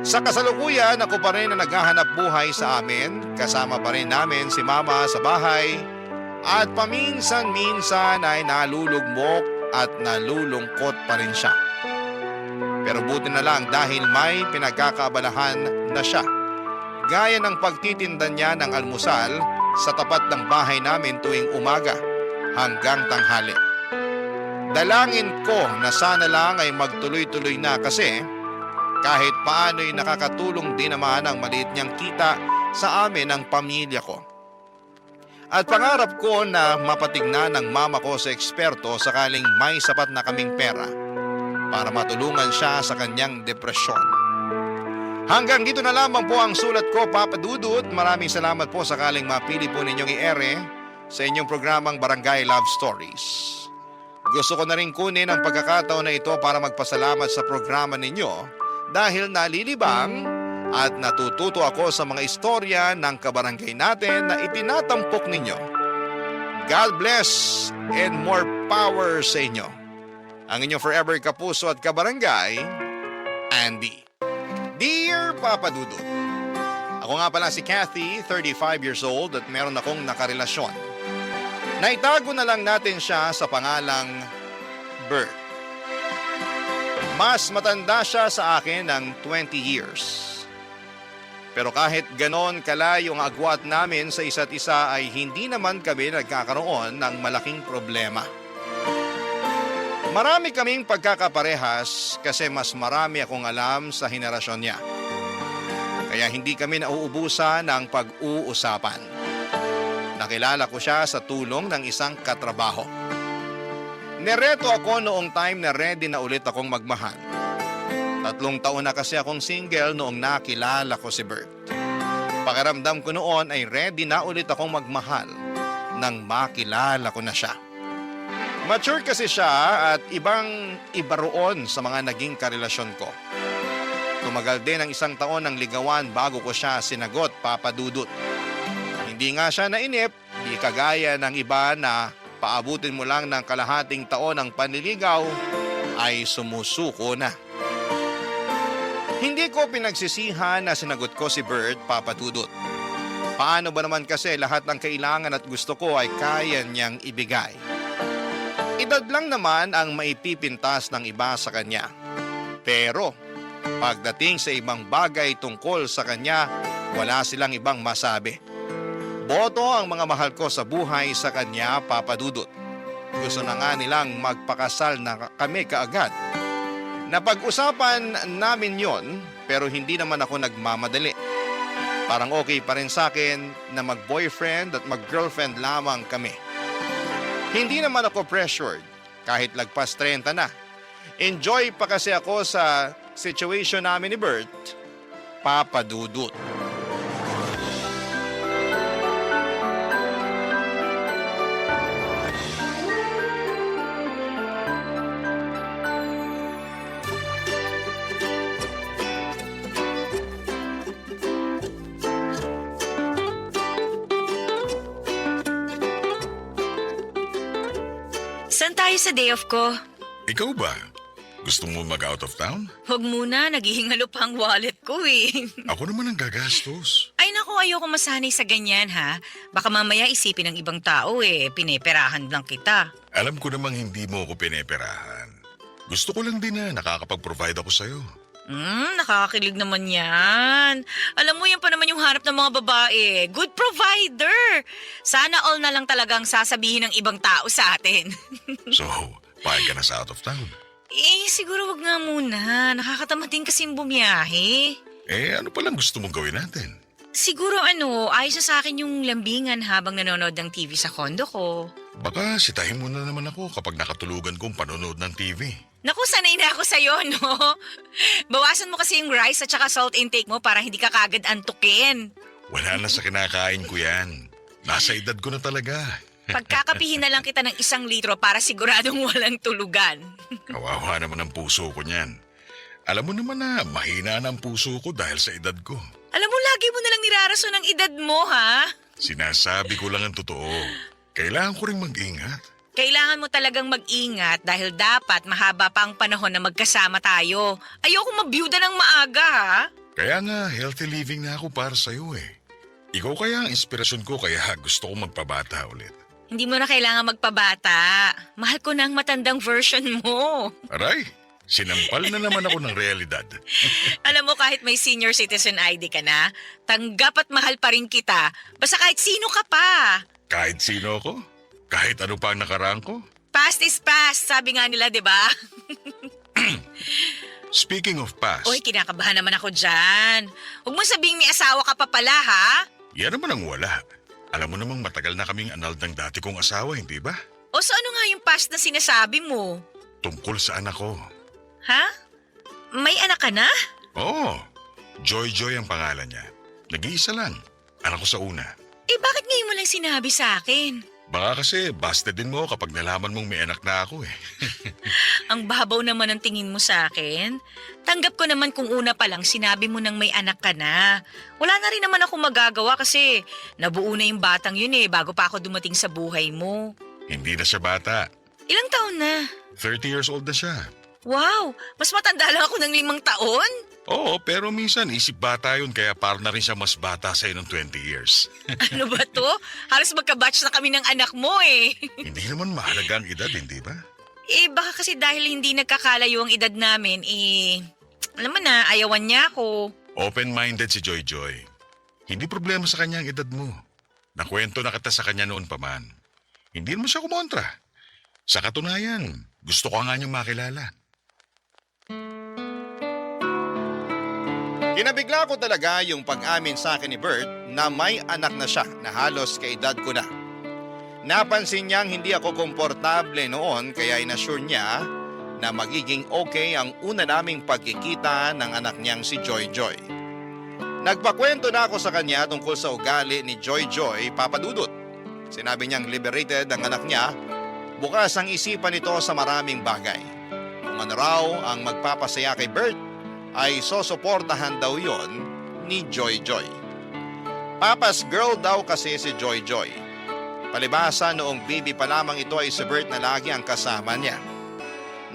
Sa kasalukuyan, ako pa rin na naghahanap buhay sa amin. Kasama pa rin namin si Mama sa bahay. At paminsan-minsan ay nalulugmok at nalulungkot pa rin siya. Pero buti na lang dahil may pinagkakaabalahan na siya. Gaya ng pagtitinda niya ng almusal sa tapat ng bahay namin tuwing umaga hanggang tanghali. Dalangin ko na sana lang ay magtuloy-tuloy na kasi kahit paano'y nakakatulong din naman ang maliit niyang kita sa amin ng pamilya ko. At pangarap ko na mapatignan ng mama ko sa eksperto sakaling may sapat na kaming pera para matulungan siya sa kanyang depresyon. Hanggang dito na lamang po ang sulat ko, Papa Dudut. Maraming salamat po sakaling mapili po ninyong i-ere sa inyong programang Barangay Love Stories. Gusto ko na rin kunin ang pagkakataon na ito para magpasalamat sa programa ninyo dahil nalilibang at natututo ako sa mga istorya ng kabarangay natin na itinatampok ninyo. God bless and more power sa inyo. Ang inyong forever kapuso at kabarangay, Andy. Dear Papa Dudut, ako nga pala si Kathy, 35 years old at meron akong nakarelasyon. Naitago na lang natin siya sa pangalang Bert. Mas matanda siya sa akin ng 20 years. Pero kahit ganon kalayo ang agwat namin sa isa't isa ay hindi naman kami nagkakaroon ng malaking problema. Marami kaming pagkakaparehas kasi mas marami akong alam sa henerasyon niya. Kaya hindi kami nauubusan ng pag-uusapan. Nakilala ko siya sa tulong ng isang katrabaho. Nereto ako noong time na ready na ulit akong magmahal. 3 taon na kasi akong single noong nakilala ko si Bert. Pakiramdam ko noon ay ready na ulit akong magmahal nang makilala ko na siya. Mature kasi siya at iba roon sa mga naging karelasyon ko. Tumagal din ang 1 taon ng ligawan bago ko siya sinagot, Papa Dudut. Hindi nga siya nainip, di kagaya ng iba na paabutin mo lang ng kalahating taon ng panliligaw ay sumusuko na. Hindi ko pinagsisihan na sinagot ko si Bert, Papa Dudut. Paano ba naman kasi lahat ng kailangan at gusto ko ay kaya niyang ibigay. Edad lang naman ang maipipintas ng iba sa kanya. Pero pagdating sa ibang bagay tungkol sa kanya, wala silang ibang masabi. Boto ang mga mahal ko sa buhay sa kanya, Papa Dudut. Gusto na nga nilang magpakasal na kami kaagad. Napag-usapan namin yon pero hindi naman ako nagmamadali. Parang okay pa rin sa akin na mag-boyfriend at mag-girlfriend lamang kami. Hindi naman ako pressured kahit lagpas 30 na. Enjoy pa kasi ako sa situation namin ni Bert, Papa Dudut. Saan tayo sa day off ko? Ikaw ba? Gusto mo mag-out of town? Huwag muna, naghihingalo pa ang wallet ko eh. Ako naman ang gagastos. Ay naku, ayoko masanay sa ganyan ha. Baka mamaya isipin ng ibang tao eh, pineperahan lang kita. Alam ko namang hindi mo ako pineperahan. Gusto ko lang din na nakakapag-provide ako sa'yo. Nakakakilig naman yan. Alam mo, yan pa naman yung harap ng mga babae. Good provider. Sana all na lang talagang sasabihin ng ibang tao sa atin. So, payag ka na sa out of town. Siguro wag nga muna. Nakakatamad din kasing bumiyahe. Ano palang gusto mong gawin natin? Siguro ayos na sa akin yung lambingan habang nanonood ng TV sa kondo ko. Baka sitahin mo na naman ako kapag nakatulugan kong panonood ng TV. Naku, sanay na ako sa'yo, no? Bawasan mo kasi yung rice at saka salt intake mo para hindi ka kagad antukin. Wala na sa kinakain ko yan. Nasa edad ko na talaga. Pagkakapihin na lang kita ng 1 litro para siguradong walang tulugan. Kawawa naman ang puso ko niyan. Alam mo naman na mahina na ang puso ko dahil sa edad ko. Alam mo, lagi mo nalang nirarason ang edad mo, ha? Sinasabi ko lang ang totoo. Kailangan ko ring mag-ingat. Kailangan mo talagang mag-ingat dahil dapat mahaba pa ang panahon na magkasama tayo. Ayoko mabiyuda ng maaga, ha? Kaya nga, healthy living na ako para sa'yo eh. Ikaw kaya ang inspirasyon ko kaya gusto kong magpabata ulit. Hindi mo na kailangan magpabata. Mahal ko na ang matandang version mo. Aray, sinampal na naman ako ng realidad. Alam mo, kahit may senior citizen ID ka na, tanggap at mahal pa rin kita. Basta kahit sino ka pa. Kahit sino ako, kahit ano pa ang nakaraan ko. Past is past, sabi nga nila, di ba? Speaking of past, Uy, kinakabahan naman ako dyan. Huwag mo sabihing may asawa ka pa pala, ha? yan naman ang wala. Alam mo namang matagal na kaming anal ng dati kong asawa, hindi ba? O so ano nga yung past na sinasabi mo? Tungkol sa anak ko. Ha? May anak ka na? Oo, Joy ang pangalan niya. Nag-iisa lang. Anak ko sa una. Eh bakit ngayon mo lang sinabi sa akin? Baka kasi busted din mo kapag nalaman mong may anak na ako eh. Ang babaw naman ang tingin mo sa akin. Tanggap ko naman kung una pa lang sinabi mo nang may anak ka na. Wala na rin naman ako magagawa kasi nabuo na yung batang yun eh bago pa ako dumating sa buhay mo. Hindi na siya bata. Ilang taon na? 30 years old na siya. Wow, mas matanda lang ako ng 5 taon. Oo, pero minsan isip bata yun kaya para na rin siya mas bata sa'yo ng 20 years. Ano ba to? Halos magka-batch na kami ng anak mo eh. Hindi naman mahalaga ang edad, hindi ba? Eh baka kasi dahil hindi nagkakalayo ang edad namin alam mo na, ayawan niya ako. Open-minded si Joy. Hindi problema sa kanya ang edad mo. Nakwento na kita sa kanya noon pa man. Hindi mo siya kumontra. Sa katunayan, gusto ko nga niyang makilala. Kinabigla ko talaga yung pag-amin sa akin ni Bert na may anak na siya na halos kaedad ko na. Napansin niyang hindi ako komportable noon kaya inassure niya na magiging okay ang una naming pagkikita ng anak niyang si Joy. Nagpakwento na ako sa kanya tungkol sa ugali ni Joy, Papa Dudut. Sinabi niyang liberated ang anak niya, bukas ang isipan nito sa maraming bagay. Kung ano raw ang magpapasaya kay Bert, ay sosuportahan daw yon ni Joy. Papa's girl daw kasi si Joy. Palibasa noong baby pa lamang ito ay si Bert na lagi ang kasama niya.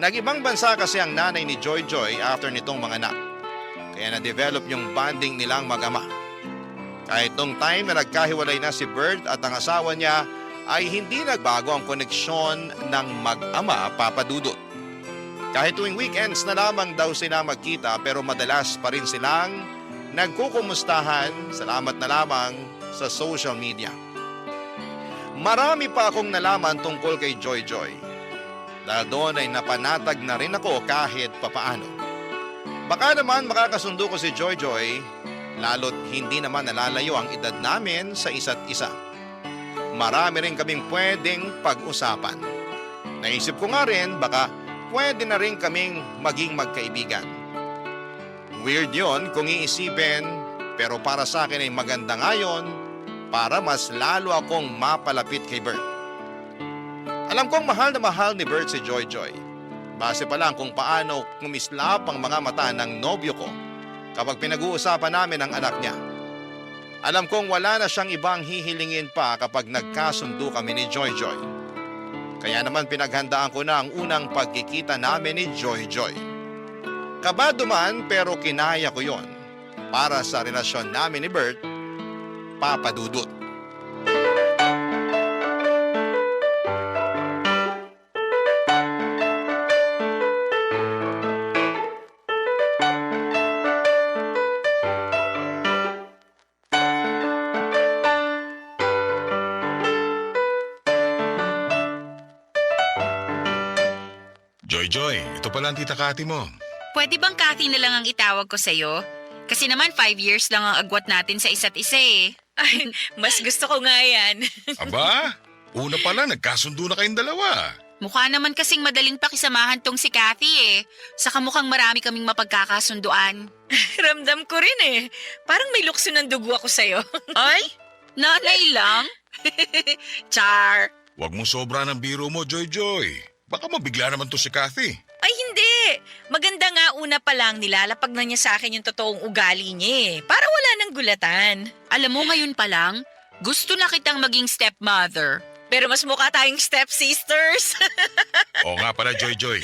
Nag-ibang bansa kasi ang nanay ni Joy after nitong mga anak. Kaya na-develop yung bonding nilang mag-ama. Kahit nung time na nagkahiwalay na si Bert at ang asawa niya ay hindi nagbago ang koneksyon ng mag-ama, Papa Dudut. Kahit tuwing weekends na lamang daw sila magkita pero madalas pa rin silang nagkukumustahan, salamat na lamang sa social media. Marami pa akong nalaman tungkol kay Joy. Dahil doon ay napanatag na rin ako kahit papaano. Baka naman makakasundo ko si Joy, lalo't hindi naman nalalayo ang edad namin sa isa't isa. Marami rin kaming pwedeng pag-usapan. Naisip ko nga rin baka pwede na rin kaming maging magkaibigan. Weird yon kung iisipin, pero para sa akin ay maganda ngayon para mas lalo akong mapalapit kay Bert. Alam kong mahal na mahal ni Bert si Joy. Base pa lang kung paano kumislap ang mga mata ng nobyo ko kapag pinag-uusapan namin ang anak niya. Alam kong wala na siyang ibang hihilingin pa kapag nagkasundo kami ni Joy. Kaya naman pinaghandaan ko na ang unang pagkikita namin ni Joy. Kabado man pero kinaya ko yon para sa relasyon namin ni Bert, Papa Dudut. Joy, ito pala ang tita Kati mo. Pwede bang Kathy na lang ang itawag ko sa'yo? Kasi naman 5 years lang ang agwat natin sa isa't isa eh. Ay, mas gusto ko nga yan. Aba, una pala nagkasundo na kayong dalawa. Mukha naman kasing madaling pakisamahan tong si Kathy eh. Saka mukhang marami kaming mapagkakasunduan. Ramdam ko rin eh. Parang may lukso ng dugo ako sa'yo. Ay, nanay lang? Char. Huwag mong sobra ng biro mo, Joy. Baka mabigla naman to si Kathy. Ay hindi! Maganda nga una pa lang nilalapag na niya sa akin yung totoong ugali niya para wala nang gulatan. Alam mo ngayon pa lang, gusto na kitang maging stepmother. Pero mas mukha tayong stepsisters. Oo nga pala, Joy.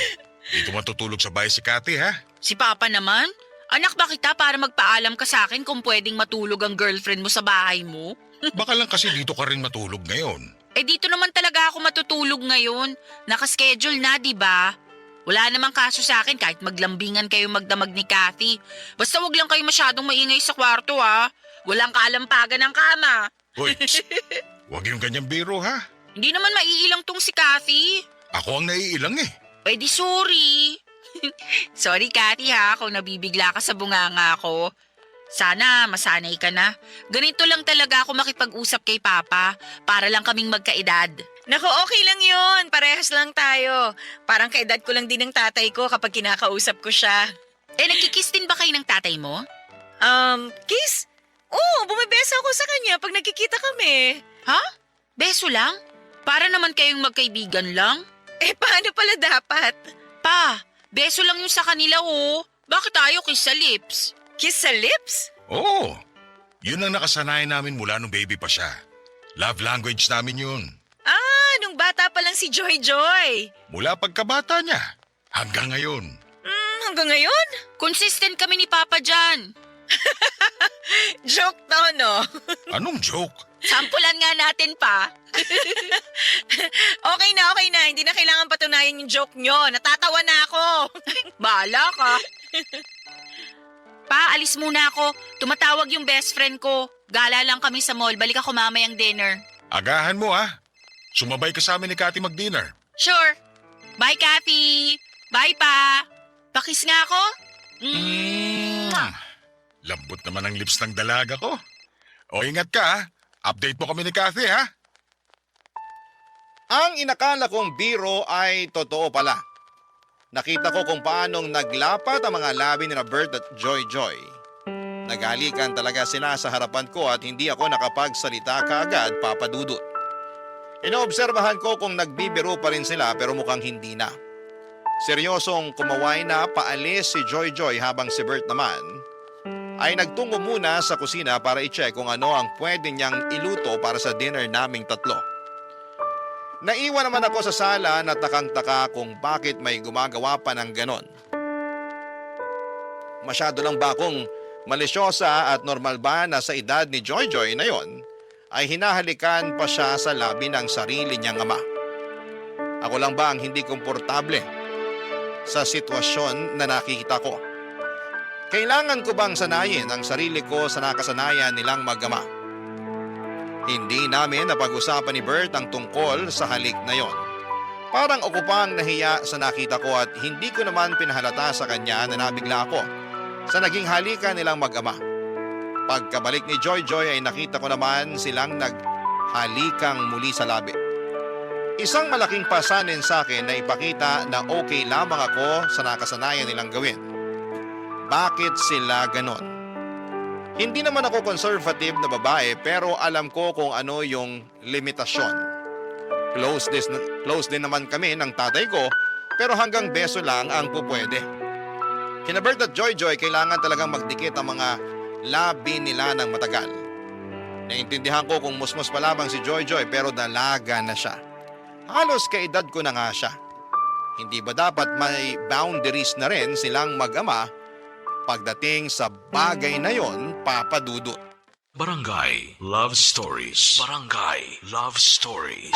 Dito matutulog sa bahay si Kathy, ha? Si Papa naman, anak ba kita para magpaalam ka sa akin kung pwedeng matulog ang girlfriend mo sa bahay mo? Baka lang kasi dito ka rin matulog ngayon. Eh dito naman talaga ako matutulog ngayon. Nakaschedule na, di ba? Wala namang kaso sa akin kahit maglambingan kayo magdamag ni Kathy. Basta wag lang kayo masyadong maingay sa kwarto, ha? Walang kaalampagan ng kama. Hoy, huwag yung ganyang biro, ha? Hindi naman maiilang tong si Kathy. Ako ang naiilang eh. Eh di sorry. Sorry Kathy ha kung nabibigla ka sa bunganga ko. Sana masanay ka na. Ganito lang talaga ako makipag-usap kay Papa para lang kaming magkaedad. Naku, okay lang yun. Parehas lang tayo. Parang kaedad ko lang din ng tatay ko kapag kinakausap ko siya. Eh nagkikiss din ba kayo ng tatay mo? Kiss? Oo, bumibesa ako sa kanya pag nagkikita kami. Ha? Beso lang? Para naman kayong magkaibigan lang? Eh, paano pala dapat? Pa, beso lang yung sa kanila oh. Bakit tayo kiss sa lips? Kiss sa lips? Oo. Yun ang nakasanayan namin mula nung baby pa siya. Love language namin yun. Nung bata pa lang si Joy. Mula pagkabata niya hanggang ngayon. Hanggang ngayon? Consistent kami ni Papa dyan. Joke to, no? Anong joke? Sampulan nga natin pa. Okay na. Hindi na kailangan patunayan yung joke nyo. Natatawa na ako. Bahala ka. Pa, alis muna ako. Tumatawag yung best friend ko. Gala lang kami sa mall. Balik ako mamayang dinner. Agahan mo ha. Sumabay ka sa amin ni Kathy mag-dinner. Sure. Bye, Kathy. Bye, Pa. Pakis nga ako. Lambot naman ang lips ng dalaga ko. O ingat ka ha. Update mo kami ni Kathy ha. Ang inakala kong biro ay totoo pala. Nakita ko kung paanong naglapat ang mga labi ni Bert at Joy. Naghalikan talaga sila sa harapan ko at hindi ako nakapagsalita kaagad, Papa Dudut. Inoobserbahan ko kung nagbibiro pa rin sila pero mukhang hindi na. Seryosong kumaway na paalis si Joy habang si Bert naman ay nagtungo muna sa kusina para i-check kung ano ang pwede niyang iluto para sa dinner naming tatlo. Naiwan naman ako sa sala na takang-taka kung bakit may gumagawa pa ng ganon. Masyado lang ba akong malisyosa at normal ba na sa edad ni Joy na yon ay hinahalikan pa siya sa labi ng sarili niyang ama? Ako lang ba ang hindi komportable sa sitwasyon na nakikita ko? Kailangan ko bang sanayin ang sarili ko sa nakasanayan nilang mag-ama? Hindi namin napag-usapan ni Bert ang tungkol sa halik na yon. Parang ako pang nahiya sa nakita ko at hindi ko naman pinahalata sa kanya na nabigla ako sa naging halikan nilang mag-ama. Pagkabalik ni Joy ay nakita ko naman silang naghalikang muli sa labi. Isang malaking pasanin sa akin na ipakita na okay lamang ako sa nakasanayan nilang gawin. Bakit sila ganon? Hindi naman ako conservative na babae pero alam ko kung ano yung limitasyon. Close din naman kami ng tatay ko pero hanggang beso lang ang pupwede. Kina Bert at Joy kailangan talagang magdikit ang mga labi nila ng matagal. Naintindihan ko kung musmus pa lamang si Joy pero dalaga na siya. Halos kaedad ko na nga siya. Hindi ba dapat may boundaries na rin silang mag-ama pagdating sa bagay na yon, Papa Dudut? Barangay Love Stories. Barangay Love Stories.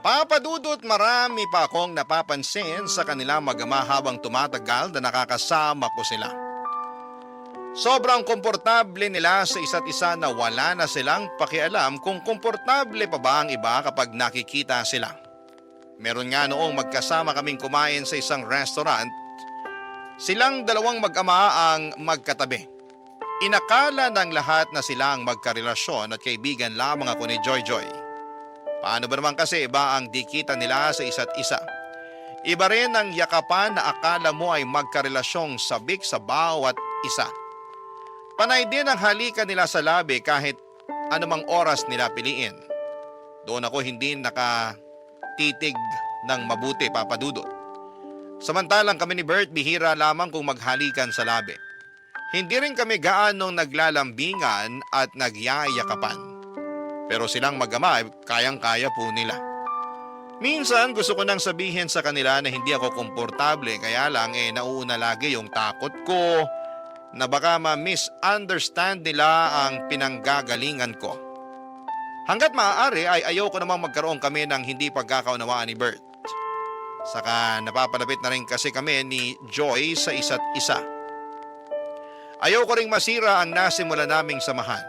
Papa Dudut, marami pa akong napapansin sa kanilang mag-ama habang tumatagal na nakakasama ko sila. Sobrang komportable nila sa isa't isa na wala na silang pakialam kung komportable pa ba ang iba kapag nakikita sila. Meron nga noong magkasama kaming kumain sa isang restaurant, silang dalawang mag-ama ang magkatabi. Inakala ng lahat na sila ang magkarelasyon at kaibigan lamang ako ni Joy. Paano ba naman kasi iba ang dikitan nila sa isa't isa? Iba rin ang yakapan na akala mo ay magkarelasyong sabik sa bawat isa. Panay din ang halikan nila sa labi kahit anumang oras nila piliin. Doon ako hindi nakatitig ng mabuti, Papa Dudut. Samantalang kami ni Bert bihira lamang kung maghalikan sa labi. Hindi rin kami gaanong naglalambingan at nagyayakapan. Pero silang mag-ama, kayang-kaya po nila. Minsan gusto ko nang sabihin sa kanila na hindi ako komportable, kaya lang nauuna lagi yung takot ko na baka ma-misunderstand nila ang pinanggagalingan ko. Hanggat maaari ay ayoko namang magkaroon kami ng hindi pagkakaunawaan ni Bert. Saka napapalapit na rin kasi kami ni Joy sa isa't isa. Ayoko ring masira ang nasimula naming samahan.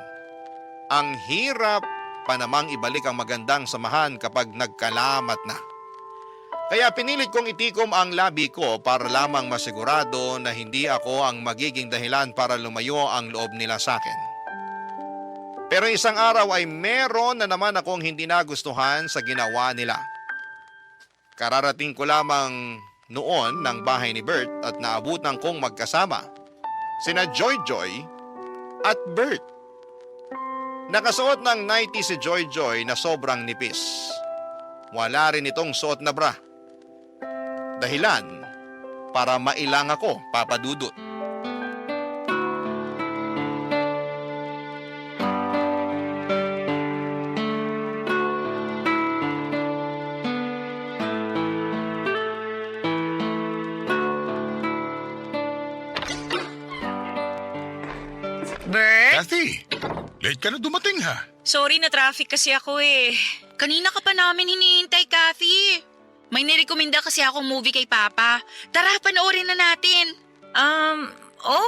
Ang hirap pa namang ibalik ang magandang samahan kapag nagkalamat na. Kaya pinilit kong itikom ang labi ko para lamang masigurado na hindi ako ang magiging dahilan para lumayo ang loob nila sa akin. Pero isang araw ay meron na naman akong hindi nagustuhan sa ginawa nila. Kararating ko lamang noon ng bahay ni Bert at naabutan kong magkasama sina Joy at Bert. Nakasuot ng nightie si Joy na sobrang nipis. Wala rin itong suot na bra. Dahilan para mailang ako, Papa Dudut. Bert? Kathy, late ka na dumating ha. Sorry na traffic kasi ako eh. Kanina ka pa namin hinihintay, Kathy. May nirekomenda kasi akong movie kay Papa. Tara, panoorin na natin.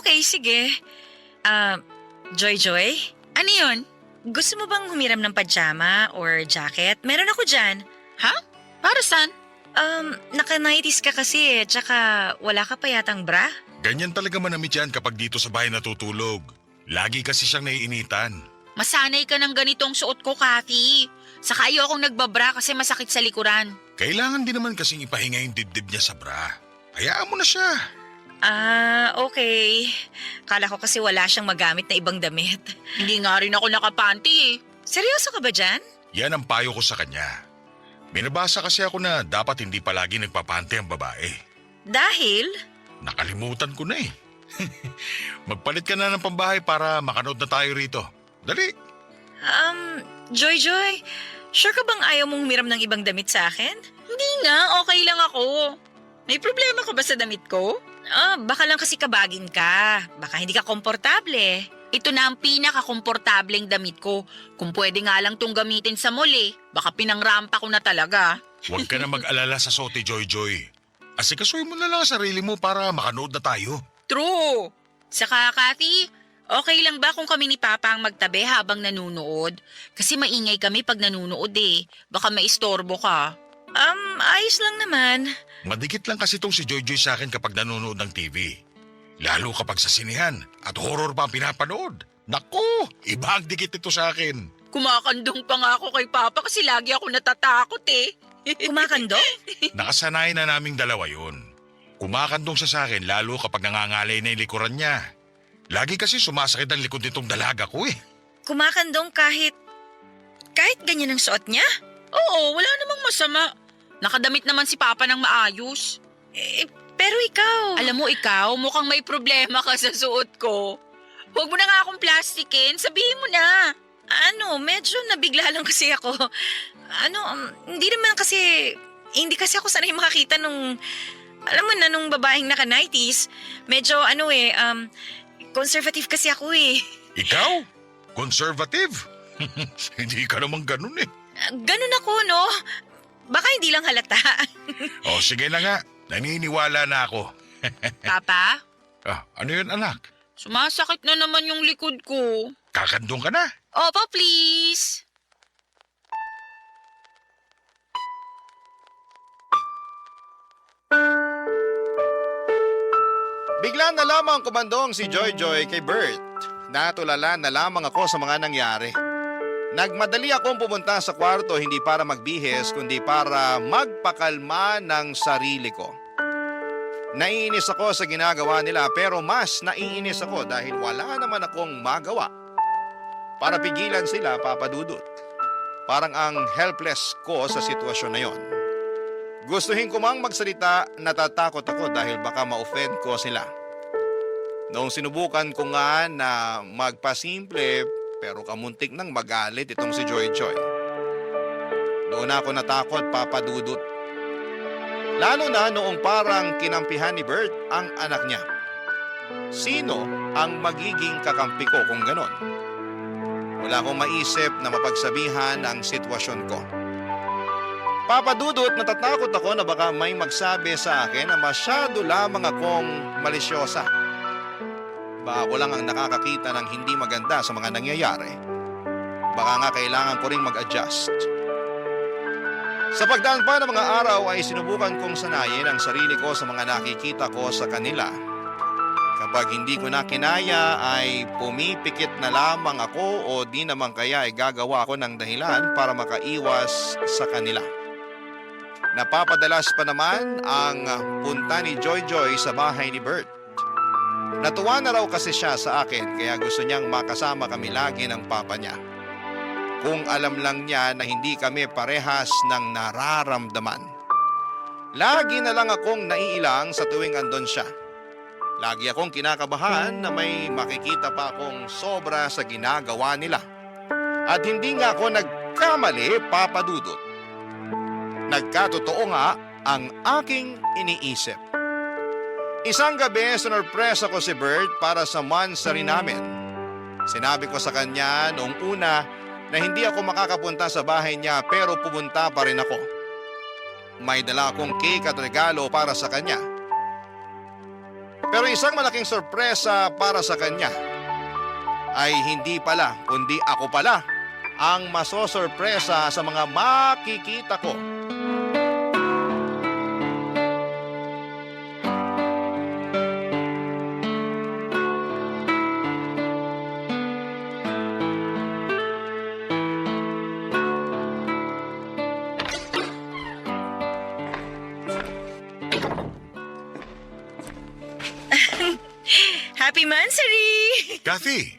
Okay, sige. Joy? Ano yun? Gusto mo bang humiram ng pajama or jacket? Meron ako dyan. Ha? Para saan? Naka-nighties ka kasi eh, tsaka wala ka pa yatang bra? Ganyan talaga manamit yan kapag dito sa bahay natutulog. Lagi kasi siyang naiinitan. Masanay ka ng ganitong suot ko, Kathy. Saka ayokong nagbabra kasi masakit sa likuran. Kailangan din naman kasing ipahinga yung dibdib niya sa bra. Hayaan mo na siya. Okay. Kala ko kasi wala siyang magamit na ibang damit. Hindi nga rin ako nakapanty eh. Seryoso ka ba dyan? Yan ang payo ko sa kanya. Binabasa kasi ako na dapat hindi palagi nagpapante ang babae. Dahil? Nakalimutan ko na eh. Magpalit ka na ng pambahay para makanood na tayo rito. Dali. Joy, sure ka bang ayaw mong humiram ng ibang damit sa akin? Hindi nga, okay lang ako. May problema ka ba sa damit ko? Baka lang kasi kabagin ka. Baka hindi ka komportable. Ito na ang pinaka-komportableng damit ko. Kung pwede nga lang tong gamitin sa mall eh. Baka pinangrampa ko na talaga. Huwag ka na mag-alala sa sote, Joy. Asikasuhin mo na lang ang sarili mo para makanood na tayo. True. Saka, Kathy, okay lang ba kung kami ni Papa ang magtabi habang nanunood? Kasi maingay kami pag nanunood eh. Baka maistorbo ka. Ayos lang naman. Madikit lang kasi itong si Joy sa akin kapag nanonood ng TV. Lalo kapag sa sinihan at horror pa ang pinapanood. Naku, iba ang dikit ito sa akin. Kumakandong pa nga ako kay Papa kasi lagi ako natatakot eh. Kumakandong? Nakasanayan na naming dalawa yun. Kumakandong siya sa akin lalo kapag nangangalay na yung likuran niya. Lagi kasi sumasakit ang likod nitong dalaga ko eh. Kumakandong kahit ganyan ang suot niya? Oo, wala namang masama. Nakadamit naman si Papa ng maayos. Pero ikaw... Alam mo ikaw, mukhang may problema ka sa suot ko. Huwag mo na nga akong plastikin, sabihin mo na. Medyo nabigla lang kasi ako. Hindi kasi ako sanay makakita nung, alam mo na, nung babaeng naka-nighties. Medyo conservative kasi ako eh. Ikaw? Conservative? Hindi ka naman ganun eh. Ganun ako, no? Baka hindi lang halata. O sige na nga, naniniwala na ako. Papa, Ano yun anak? sumasakit na naman yung likod ko. Kakandong ka na? Opo, please. Bigla na lamang kumandong si Joy kay Bert. Natulala na lamang ako sa mga nangyari. Nagmadali akong pumunta sa kwarto hindi para magbihis kundi para magpakalma ng sarili ko. Naiinis ako sa ginagawa nila pero mas naiinis ako dahil wala naman akong magawa para pigilan sila, Papa Dudut. Parang ang helpless ko sa sitwasyon na yon. Gustuhin ko mang magsalita, natatakot ako dahil baka ma-offend ko sila. Noong sinubukan ko nga na magpasimple pero kamuntik nang magalit itong si Joy Joy. Doon ako natakot, Papa Dudut. Lalo na noong parang kinampihan ni Bert ang anak niya. Sino ang magiging kakampi ko kung ganon? Wala akong maisip na mapagsabihan ang sitwasyon ko. Papa Dudut, natatakot ako na baka may magsabi sa akin na masyado lamang akong malisyosa. Baka ako lang ang nakakakita ng hindi maganda sa mga nangyayari. Baka nga kailangan ko ring mag-adjust. Sa pagdaan pa ng mga araw ay sinubukan kong sanayin ang sarili ko sa mga nakikita ko sa kanila. Kapag hindi ko na kinaya ay pumipikit na lamang ako o di naman kaya ay gagawa ako ng dahilan para makaiwas sa kanila. Napapadalas pa naman ang punta ni Joy Joy sa bahay ni Bert. Natuwa na raw kasi siya sa akin kaya gusto niyang makasama kami lagi ng papa niya. Kung alam lang niya na hindi kami parehas ng nararamdaman. Lagi na lang akong naiilang sa tuwing andon siya. Lagi akong kinakabahan na may makikita pa akong sobra sa ginagawa nila. At hindi nga ako nagkamali, Papa Dudut. Nagkatotoo nga ang aking iniisip. Isang gabi, sinurpresa ko si Bert para sa monthsary namin. Sinabi ko sa kanya noong una na hindi ako makakapunta sa bahay niya pero pupunta pa rin ako. May dala akong cake at regalo para sa kanya. Pero isang malaking sorpresa para sa kanya ay hindi pala kundi ako pala ang masosorpresa sa mga makikita ko. Happy Mansari! Kathy,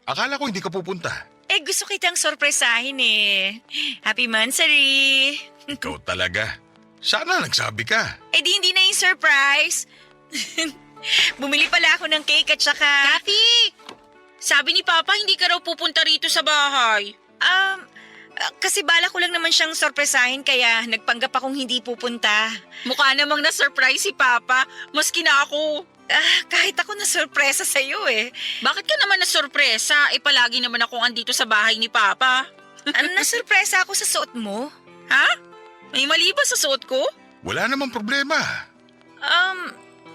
akala ko hindi ka pupunta. Gusto kitang sorpresahin eh. Happy Mansari! Ikaw talaga. Sana nagsabi ka. Di hindi na yung surprise. Bumili pala ako ng cake at saka... Kathy! Sabi ni Papa hindi ka raw pupunta rito sa bahay. Kasi bala ko lang naman siyang sorpresahin kaya nagpanggap akong hindi pupunta. Mukha namang na-surprise si Papa, maski na ako. Kahit ako na sorpresa sa'yo eh. Bakit ka naman na-sorpresa? Palagi naman akong andito sa bahay ni Papa. Nasurpresa ako sa suot mo. Ha? May mali ba sa suot ko? Wala namang problema.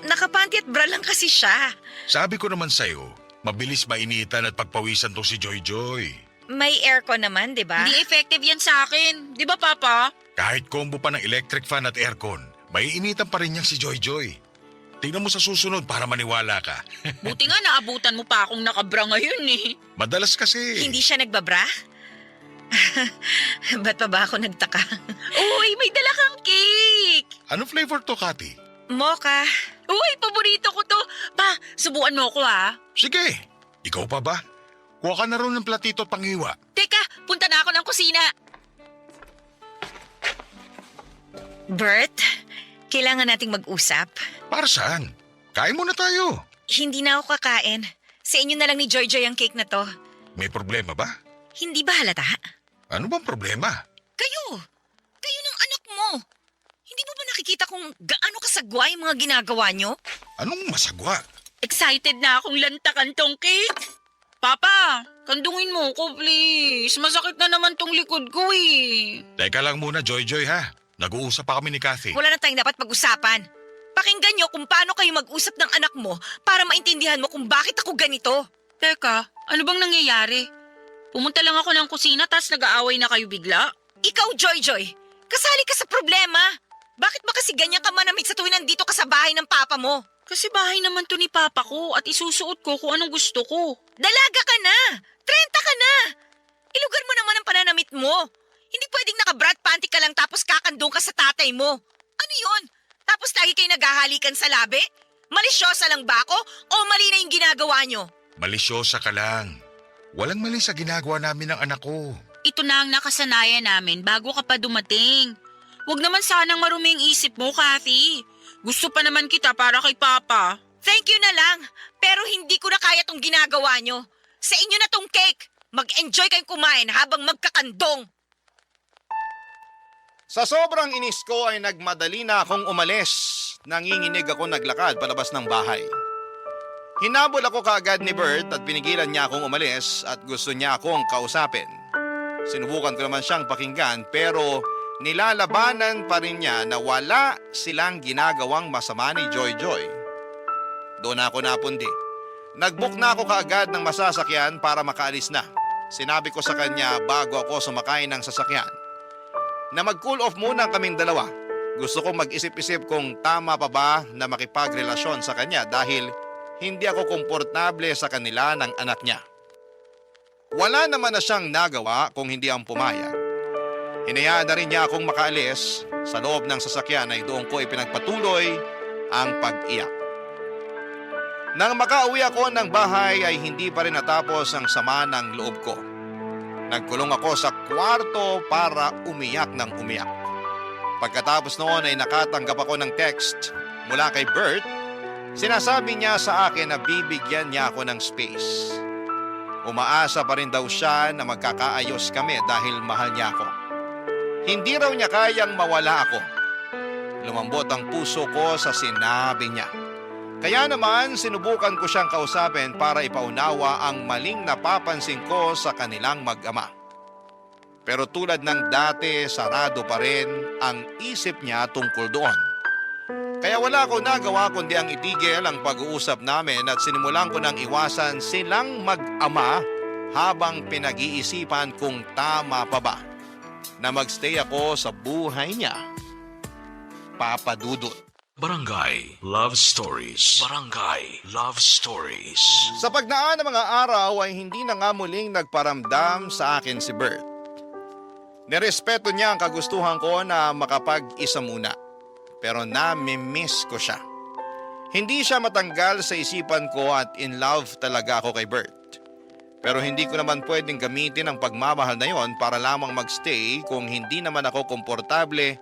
Nakapanty at bra lang kasi siya. Sabi ko naman sa'yo, mabilis mainitan at pagpawisan to si Joy Joy. May aircon naman, di ba? Hindi effective yan sa akin. Di ba, Papa? Kahit combo pa ng electric fan at aircon, may initan pa rin niyang si Joy Joy. Tingnan mo sa susunod para maniwala ka. Buti nga naabutan mo pa akong nakabra ngayon eh. Madalas kasi. Hindi siya nagbabra? Ba't pa ba ako nagtaka? Uy, may dala kang cake! Ano flavor to, Kathy? Mocha. Uy, paborito ko to. Pa, subuan mo ko ha. Sige, ikaw pa ba? Kuha ka na rin ng platito at panghiwa. Teka, punta na ako ng kusina. Bert, kailangan nating mag-usap. Para saan? Kain muna tayo. Hindi na ako kakain. Sa inyo na lang ni Joy Joy ang cake na to. May problema ba? Hindi ba halata? Ano bang problema? Kayo ng anak mo. Hindi mo ba nakikita kung gaano kasagwa yung mga ginagawa nyo? Anong masagwa? Excited na akong lantakan tong cake. Papa, kandungin mo ko please. Masakit na naman tong likod ko eh. Teka lang muna, Joy Joy ha. Nag-uusap pa kami ni Kathy. Wala na tayong dapat pag-usapan. Pakinggan nyo kung paano kayo mag-usap ng anak mo para maintindihan mo kung bakit ako ganito. Teka, ano bang nangyayari? Pumunta lang ako ng kusina tas nag-aaway na kayo bigla? Ikaw, Joy Joy, kasali ka sa problema. Bakit ba kasi ganyan ka manamit sa tuwing nandito ka sa bahay ng papa mo? Kasi bahay naman to ni Papa ko at isusuot ko kung anong gusto ko. Dalaga ka na! 30 ka na! Ilugar mo naman ang pananamit mo. Hindi pwedeng naka-brat panty ka lang tapos kakandong ka sa tatay mo. Ano yun? Tapos lagi kayo naghahalikan sa labi? Malisyosa lang ba ako o mali na yung ginagawa nyo? Malisyosa ka lang. Walang mali sa ginagawa namin ng anak ko. ito na ang nakasanayan namin bago ka pa dumating. Huwag naman sanang marumi ang isip mo, Kathy. Gusto pa naman kita para kay Papa. Thank you na lang, pero hindi ko na kaya tong ginagawa nyo. Sa inyo na tong cake. Mag-enjoy kayong kumain habang magkakandong. Sa sobrang inis ko ay nagmadali na akong umalis. Nanginginig ako naglakad palabas ng bahay. Hinabol ako kaagad ni Bert at pinigilan niya akong umalis at gusto niya akong kausapin. Sinubukan ko naman siyang pakinggan pero nilalabanan pa rin niya na wala silang ginagawang masama ni Joy Joy. Doon ako napundi. Nag-book na ako kaagad ng masasakyan para makaalis na. Sinabi ko sa kanya bago ako sumakay ng sasakyan na mag-cool off muna kaming dalawa. Gusto kong mag-isip-isip kung tama pa ba na makipagrelasyon sa kanya dahil hindi ako komportable sa kanila ng anak niya. Wala naman na siyang nagawa kung hindi ang pumayag. Hinayaan na rin niya akong makaalis. Sa loob ng sasakyan ay doon ko ipinagpatuloy ang pag-iyak. Nang makauwi ako ng bahay ay hindi pa rin natapos ang sama ng loob ko. Nagkulong ako sa kwarto para umiyak ng umiyak. Pagkatapos noon ay nakatanggap ako ng text mula kay Bert. Sinasabi niya sa akin na bibigyan niya ako ng space. Umaasa pa rin daw siya na magkakaayos kami dahil mahal niya ako. Hindi raw niya kayang mawala ako. Lumambot ang puso ko sa sinabi niya. Kaya naman sinubukan ko siyang kausapin para ipaunawa ang maling napapansin ko sa kanilang mag-ama. Pero tulad ng dati, sarado pa rin ang isip niya tungkol doon. Kaya wala akong nagawa kundi ang itigil ang pag-uusap namin at sinimulan ko nang iwasan silang mag-ama habang pinag-iisipan kung tama pa ba na magstay ako sa buhay niya. Papa Dudut. Barangay Love Stories. Barangay Love Stories. Sa pagdaan ng mga araw ay hindi na nga muling nagparamdam sa akin si Bert. Nirespeto niya ang kagustuhan ko na makapag-isa muna. Pero nami-miss ko siya. Hindi siya matanggal sa isipan ko at in love talaga ako kay Bert. Pero hindi ko naman pwedeng gamitin ang pagmamahal na yon para lamang magstay kung hindi naman ako komportable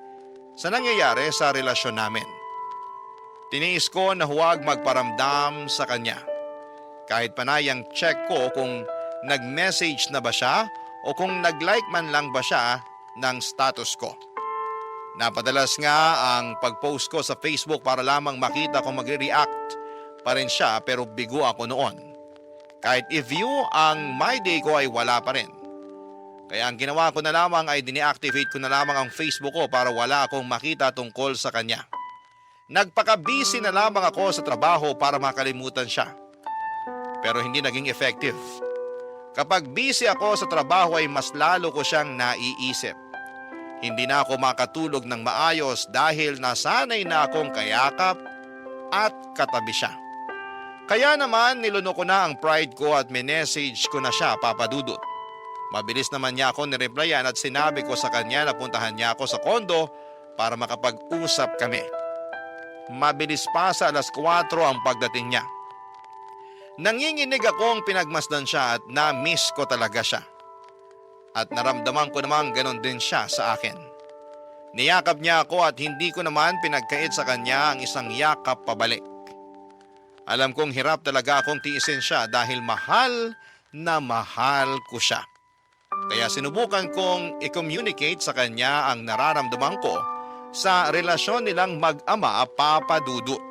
sa nangyayari sa relasyon namin. Tiniis ko na huwag magparamdam sa kanya. Kahit panayang check ko kung nag-message na ba siya o kung nag-like man lang ba siya ng status ko. Napadalas nga ang pag-post ko sa Facebook para lamang makita kung magre-react pa rin siya pero bigo ako noon. Kahit i-view ang my day ko ay wala pa rin. Kaya ang ginawa ko na lamang ay dine-activate ko na lamang ang Facebook ko para wala akong makita tungkol sa kanya. Nagpaka-busy na lamang ako sa trabaho para makalimutan siya. Pero hindi naging effective. Kapag busy ako sa trabaho ay mas lalo ko siyang naiisip. Hindi na ako makatulog ng maayos dahil nasanay na akong kayakap at katabi siya. Kaya naman nilunok ko na ang pride ko at minessage ko na siya, Papa Dudut. Mabilis naman niya ako nireplyan at sinabi ko sa kanya na puntahan niya ako sa kondo para makapag-usap kami. Mabilis pa sa 4:00 ang pagdating niya. Nanginginig akong pinagmasdan siya at na-miss ko talaga siya. At naramdaman ko namang ganon din siya sa akin. Niyakap niya ako at hindi ko naman pinagkait sa kanya ang isang yakap pabalik. Alam kong hirap talaga akong tiisin siya dahil mahal na mahal ko siya. Kaya sinubukan kong i-communicate sa kanya ang nararamdaman ko sa relasyon nilang mag-ama, Papa Dudut.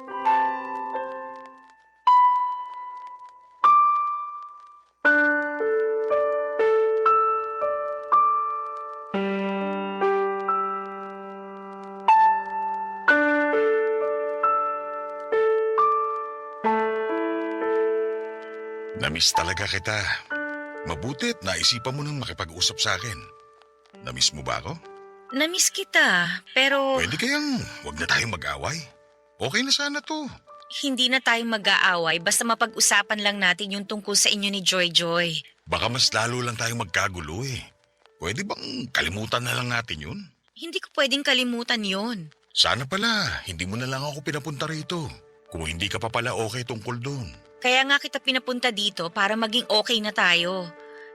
Namiss talaga kita. Mabutit naisipan mo nang makipag-usap sa akin. Namiss mo ba ako? Namiss kita, pero Pwede kayang wag na tayong mag-away. Okay na sana to. hindi na tayo mag-aaway basta mapag-usapan lang natin yung tungkol sa inyo ni Joy Joy. Baka mas lalo lang tayong magkagulo eh. Pwede bang kalimutan na lang natin yun? Hindi ko pwedeng kalimutan yon. Sana pala, hindi mo na lang ako pinapunta rito. Kung hindi ka pa pala okay tungkol doon. Kaya nga kita pinapunta dito para maging okay na tayo.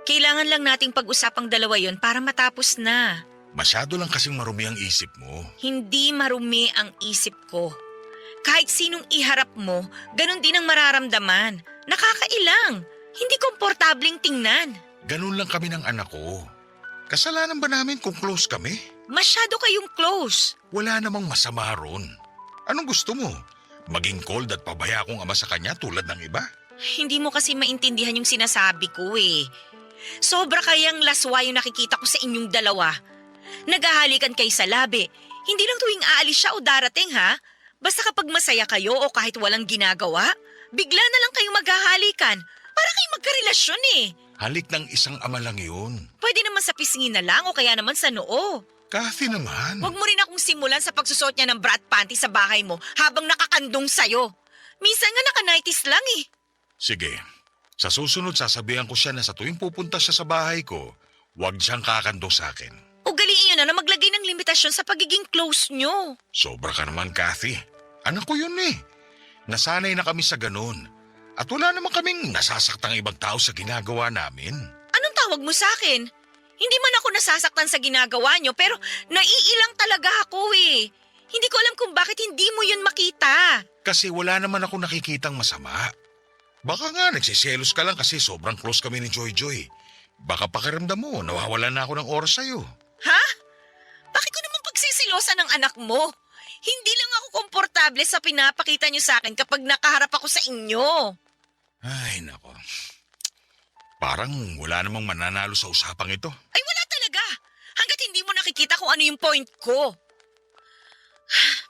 Kailangan lang nating pag-usapang dalawa yon para matapos na. Masyado lang kasing marumi ang isip mo. Hindi marumi ang isip ko. Kahit sinong iharap mo, ganun din ang mararamdaman. Nakakailang. Hindi komportabling tingnan. Ganun lang kami ng anak ko. Kasalanan ba namin kung close kami? Masyado kayong close. Wala namang masama ron. Anong gusto mo? Maging cold at pabaya akong ama sa kanya tulad ng iba? Hindi mo kasi maintindihan yung sinasabi ko eh. Sobra kayang laswa yung nakikita ko sa inyong dalawa. Naghahalikan kayo sa labi. Hindi lang tuwing aalis siya o darating ha. Basta kapag masaya kayo o kahit walang ginagawa, bigla na lang kayong maghahalikan. Para kayo magkarelasyon eh. Halik ng isang ama lang yun. Pwede naman sa pisngi na lang o kaya naman sa noo. Kathy naman. Huwag mo rin akong simulan sa pagsusot niya ng brat panty sa bahay mo habang nakakandong sa'yo. Minsan nga naka-nighties lang eh. Sige. Sa susunod sasabihan ko siya na sa tuwing pupunta siya sa bahay ko, huwag siyang kakandong sa akin. Ugaliin niyo na maglagay ng limitasyon sa pagiging close niyo. Sobra ka naman, Kathy. Anak ko yun eh. Nasanay na kami sa ganun. At wala naman kaming nasasaktang ibang tao sa ginagawa namin. Anong tawag mo sa akin? Hindi man ako nasasaktan sa ginagawa niyo pero naiilang talaga ako eh. Hindi ko alam kung bakit hindi mo yun makita. Kasi wala naman ako nakikitang masama. Baka nga nagsiselos ka lang kasi sobrang close kami ni Joy Joy. Baka pakiramdam mo, nawawalan na ako ng oras sa'yo. Ha? Bakit ko naman pagsisilosa ng anak mo? Hindi lang ako komportable sa pinapakita niyo sa akin kapag nakaharap ako sa inyo. Ay, nako. Parang wala namang mananalo sa usapang ito. Ay wala talaga. Hanggat hindi mo nakikita kung ano yung point ko.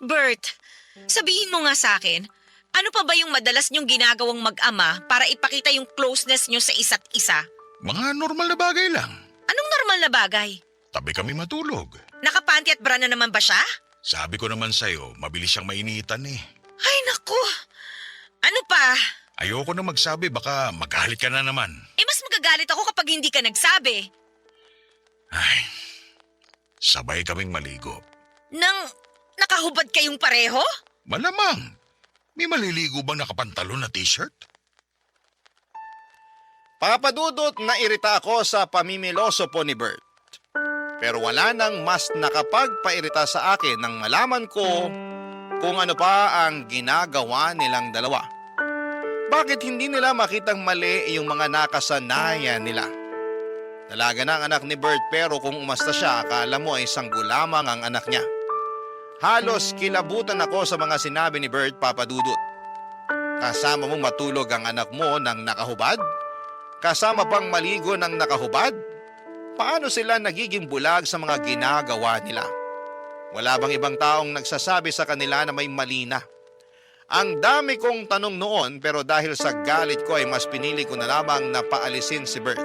Bert, sabihin mo nga sa akin, ano pa ba yung madalas niyong ginagawang mag-ama para ipakita yung closeness niyo sa isa't isa? Mga normal na bagay lang. Anong normal na bagay? Tabi kami matulog. Nakapanty at bra na naman ba siya? Sabi ko naman sa'yo, mabilis siyang mainitan eh. Ay naku. Ano pa? Ayoko na magsabi, baka magalit ka na naman. Eh mas magagalit ako kapag hindi ka nagsabi. Ay, sabay kaming maligo. Nang nakahubad kayong pareho? Malamang. May maliligo bang nakapantalon na t-shirt? Papadudot na irita ako sa pamimiloso po ni Bert. Pero wala nang mas nakapagpairita sa akin nang malaman ko kung ano pa ang ginagawa nilang dalawa. Bakit hindi nila makitang mali yung mga nakasanayan nila? Dalaga na ang anak ni Bert pero kung umasta siya, akala mo ay sanggol lamang ang anak niya. Halos kilabutan ako sa mga sinabi ni Bert, Papadudot. Kasama mong matulog ang anak mo nang nakahubad? Kasama pang maligo nang nakahubad? Paano sila nagiging bulag sa mga ginagawa nila? Wala bang ibang taong nagsasabi sa kanila na may mali na? Ang dami kong tanong noon pero dahil sa galit ko ay mas pinili ko na lamang na paalisin si Bert.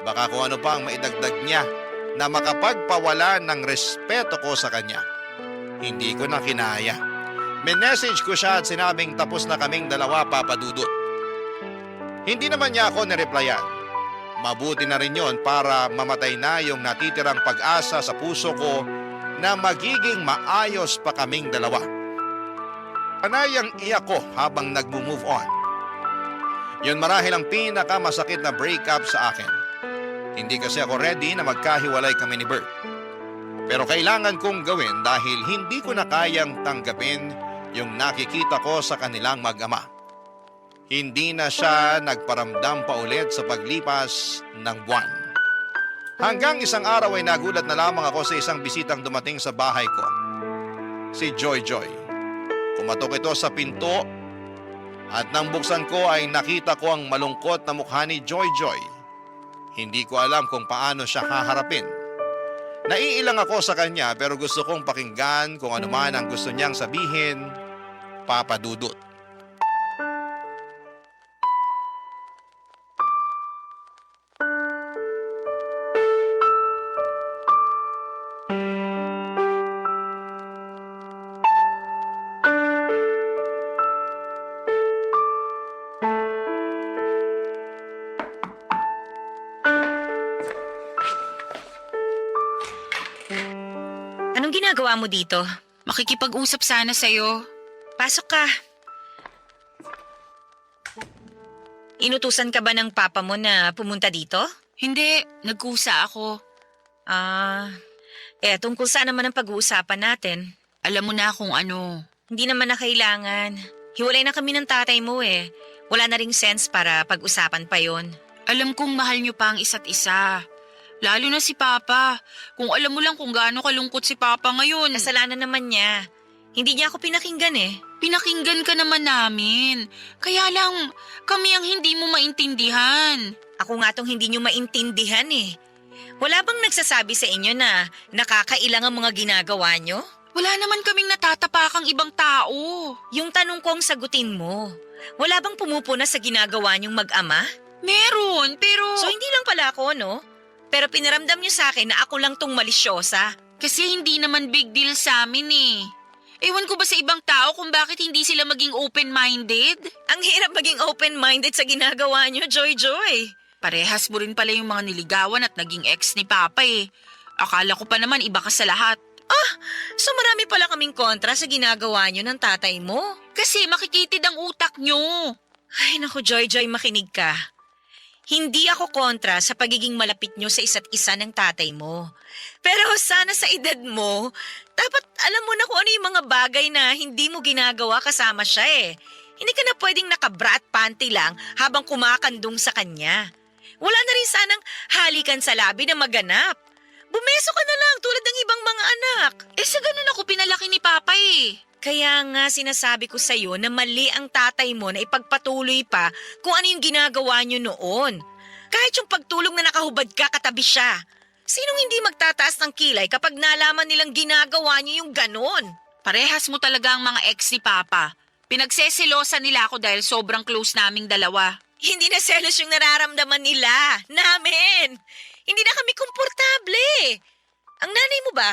Baka kung ano pa ang maidagdag niya na makapagpawala ng respeto ko sa kanya. Hindi ko na kinaya. Minessage ko siya at sinabing tapos na kaming dalawa, Papadudot. Hindi naman niya ako nireplyan. Mabuti na rin yon para mamatay na yung natitirang pag-asa sa puso ko na magiging maayos pa kaming dalawa. Panayang iyak ko habang nagmo-move on. Yun marahil ang pinakamasakit na breakup sa akin. Hindi kasi ako ready na magkahiwalay kami ni Bert. Pero kailangan kong gawin dahil hindi ko na kayang tanggapin yung nakikita ko sa kanilang mag-ama. Hindi na siya nagparamdam pa ulit sa paglipas ng buwan. Hanggang isang araw ay nagulat na lamang ako sa isang bisitang dumating sa bahay ko. Si Joy Joy. Kumatok ito sa pinto at nang buksan ko ay nakita ko ang malungkot na mukha ni Joy Joy. Hindi ko alam kung paano siya haharapin. Naiilang ako sa kanya pero gusto kong pakinggan kung ano man ang gusto niyang sabihin, Papadudot. Anong ginagawa mo dito? Makikipag-usap sana sa'yo. Pasok ka. Inutusan ka ba ng papa mo na pumunta dito? Hindi, nagkusa ako. Tungkol saan naman ang pag-uusapan natin? Alam mo na kung ano. Hindi naman na kailangan. Hiwalay na kami ng tatay mo eh. Wala na ring sense para pag-usapan pa yon. Alam kong mahal niyo pa ang isa't isa. Lalo na si Papa. Kung alam mo lang kung gaano kalungkot si Papa ngayon. Kasalanan naman niya. Hindi niya ako pinakinggan eh. Pinakinggan ka naman namin. Kaya lang, kami ang hindi mo maintindihan. Ako nga tong hindi niyo maintindihan eh. Wala bang nagsasabi sa inyo na nakakailang ang mga ginagawa niyo? Wala naman kaming natatapakang ibang tao. Yung tanong ko ang sagutin mo. Wala bang pumupuna sa ginagawa niyong mag-ama? Meron, pero... So hindi lang pala ako, no? Pero pinaramdam niyo sa akin na ako lang tong malisyosa. Kasi hindi naman big deal sa amin eh. Ewan ko ba sa ibang tao kung bakit hindi sila maging open-minded? Ang hirap maging open-minded sa ginagawa niyo, Joy. Parehas mo rin pala yung mga niligawan at naging ex ni Papa eh. Akala ko pa naman iba ka sa lahat. So marami pala kaming kontra sa ginagawa niyo ng tatay mo. Kasi makikitid ang utak nyo. Ay naku, Joy, makinig ka. Hindi ako kontra sa pagiging malapit nyo sa isa't isa ng tatay mo. Pero sana sa edad mo, dapat alam mo na kung ano yung mga bagay na hindi mo ginagawa kasama siya eh. Hindi ka na pwedeng naka-bra at panty lang habang kumakandong sa kanya. Wala na rin sanang halikan sa labi na maganap. Bumeso ka na lang tulad ng ibang mga anak. Sa ganun ako pinalaki ni Papa eh. Kaya nga sinasabi ko sa'yo na mali ang tatay mo na ipagpatuloy pa kung ano yung ginagawa nyo noon. Kahit yung pagtulog na nakahubad ka, katabi siya. Sinong hindi magtataas ng kilay kapag nalaman nilang ginagawa nyo yung ganon? Parehas mo talaga ang mga ex ni Papa. Pinagseselosan nila ako dahil sobrang close naming dalawa. Hindi na selos yung nararamdaman nila. Namin. Hindi na kami komportable. Ang nanay mo ba?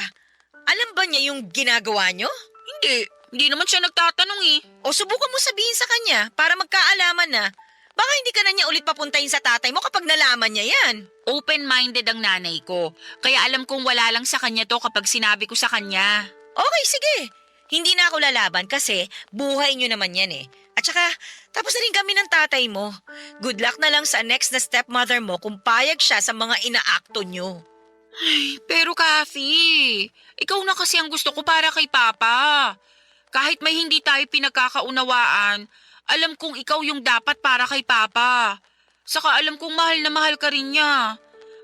Alam ba niya yung ginagawa nyo? Hindi naman siya nagtatanong eh. O subukan mo sabihin sa kanya para magkaalaman na. Baka hindi ka na niya ulit papuntahin sa tatay mo kapag nalaman niya yan. Open-minded ang nanay ko. Kaya alam kong wala lang sa kanya to kapag sinabi ko sa kanya. Okay, sige. Hindi na ako lalaban kasi buhay niyo naman yan eh. At saka, tapos na rin kami ng tatay mo. Good luck na lang sa next na stepmother mo kung payag siya sa mga inaakto niyo. Pero Kathy, ikaw na kasi ang gusto ko para kay Papa. Kahit may hindi tayo pinagkakaunawaan, alam kong ikaw yung dapat para kay Papa. Saka alam kong mahal na mahal ka rin niya.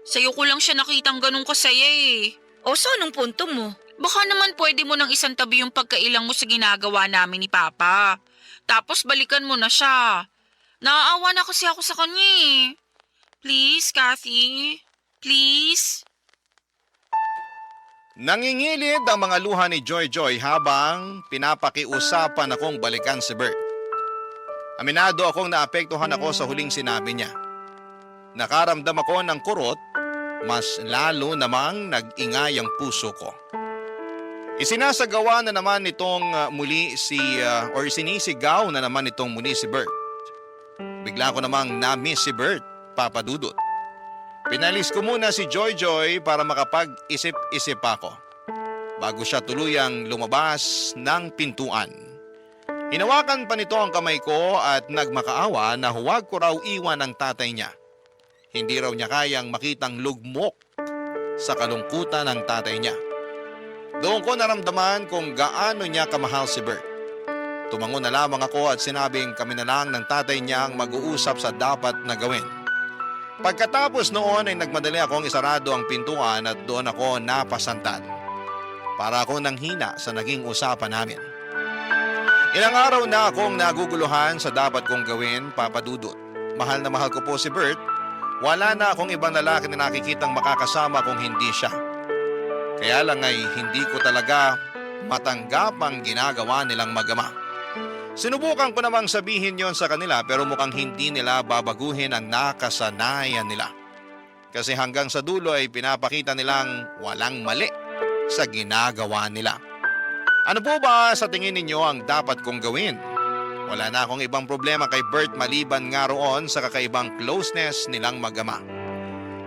Sa'yo ko lang siya nakitang ganun kasaya eh. O so, anong punto mo? Baka naman pwede mo nang isang tabi yung pagkailang mo sa ginagawa namin ni Papa. Tapos balikan mo na siya. Naaawa na kasi ako sa kanya eh. Please, Kathy. Please. Nangingilid ang mga luha ni Joy habang pinapakiusapan akong balikan si Bert. Aminado akong naapektuhan ako sa huling sinabi niya. Nakaramdam ako ng kurot, mas lalo namang nag-ingay ang puso ko. Isinasagawa na naman nitong isinisigaw na naman nitong muli si Bert. Bigla ko namang na-miss si Bert, Papa Dudut. Pinalis ko muna si Joy para makapag-isip-isip ako bago siya tuluyang lumabas ng pintuan. Hinawakan pa nito ang kamay ko at nagmakaawa na huwag ko raw iwan ang tatay niya. Hindi raw niya kayang makitang lugmok sa kalungkutan ng tatay niya. Doon ko naramdaman kung gaano niya kamahal si Bert. Tumango na lamang ako at sinabing kami na lang ng tatay niya ang mag-uusap sa dapat na gawin. Pagkatapos noon ay nagmadali akong isarado ang pintuan at doon ako napasantan. Para ako nanghina sa naging usapan namin. Ilang araw na akong naguguluhan sa dapat kong gawin, Papa Dudut. Mahal na mahal ko po si Bert. Wala na akong ibang lalaki na nakikitang makakasama kung hindi siya. Kaya lang ay hindi ko talaga matanggap ang ginagawa nilang mag-ama. Sinubukan ko namang sabihin yon sa kanila pero mukhang hindi nila babaguhin ang nakasanayan nila. Kasi hanggang sa dulo ay pinapakita nilang walang mali sa ginagawa nila. Ano po ba sa tingin ninyo ang dapat kong gawin? Wala na akong ibang problema kay Bert maliban nga roon sa kakaibang closeness nilang mag-ama.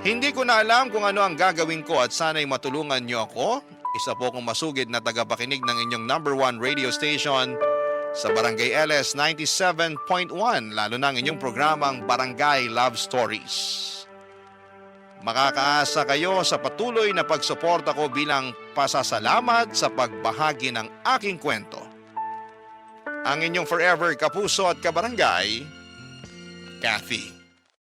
Hindi ko na alam kung ano ang gagawin ko at sana'y matulungan niyo ako. Isa po akong masugid na tagapakinig ng inyong #1 radio station sa Barangay LS 97.1, lalo na ang inyong programang Barangay Love Stories. Makakaasa kayo sa patuloy na pagsuporta ko bilang pasasalamat sa pagbahagi ng aking kwento. Ang inyong forever kapuso at kabarangay, Kathy.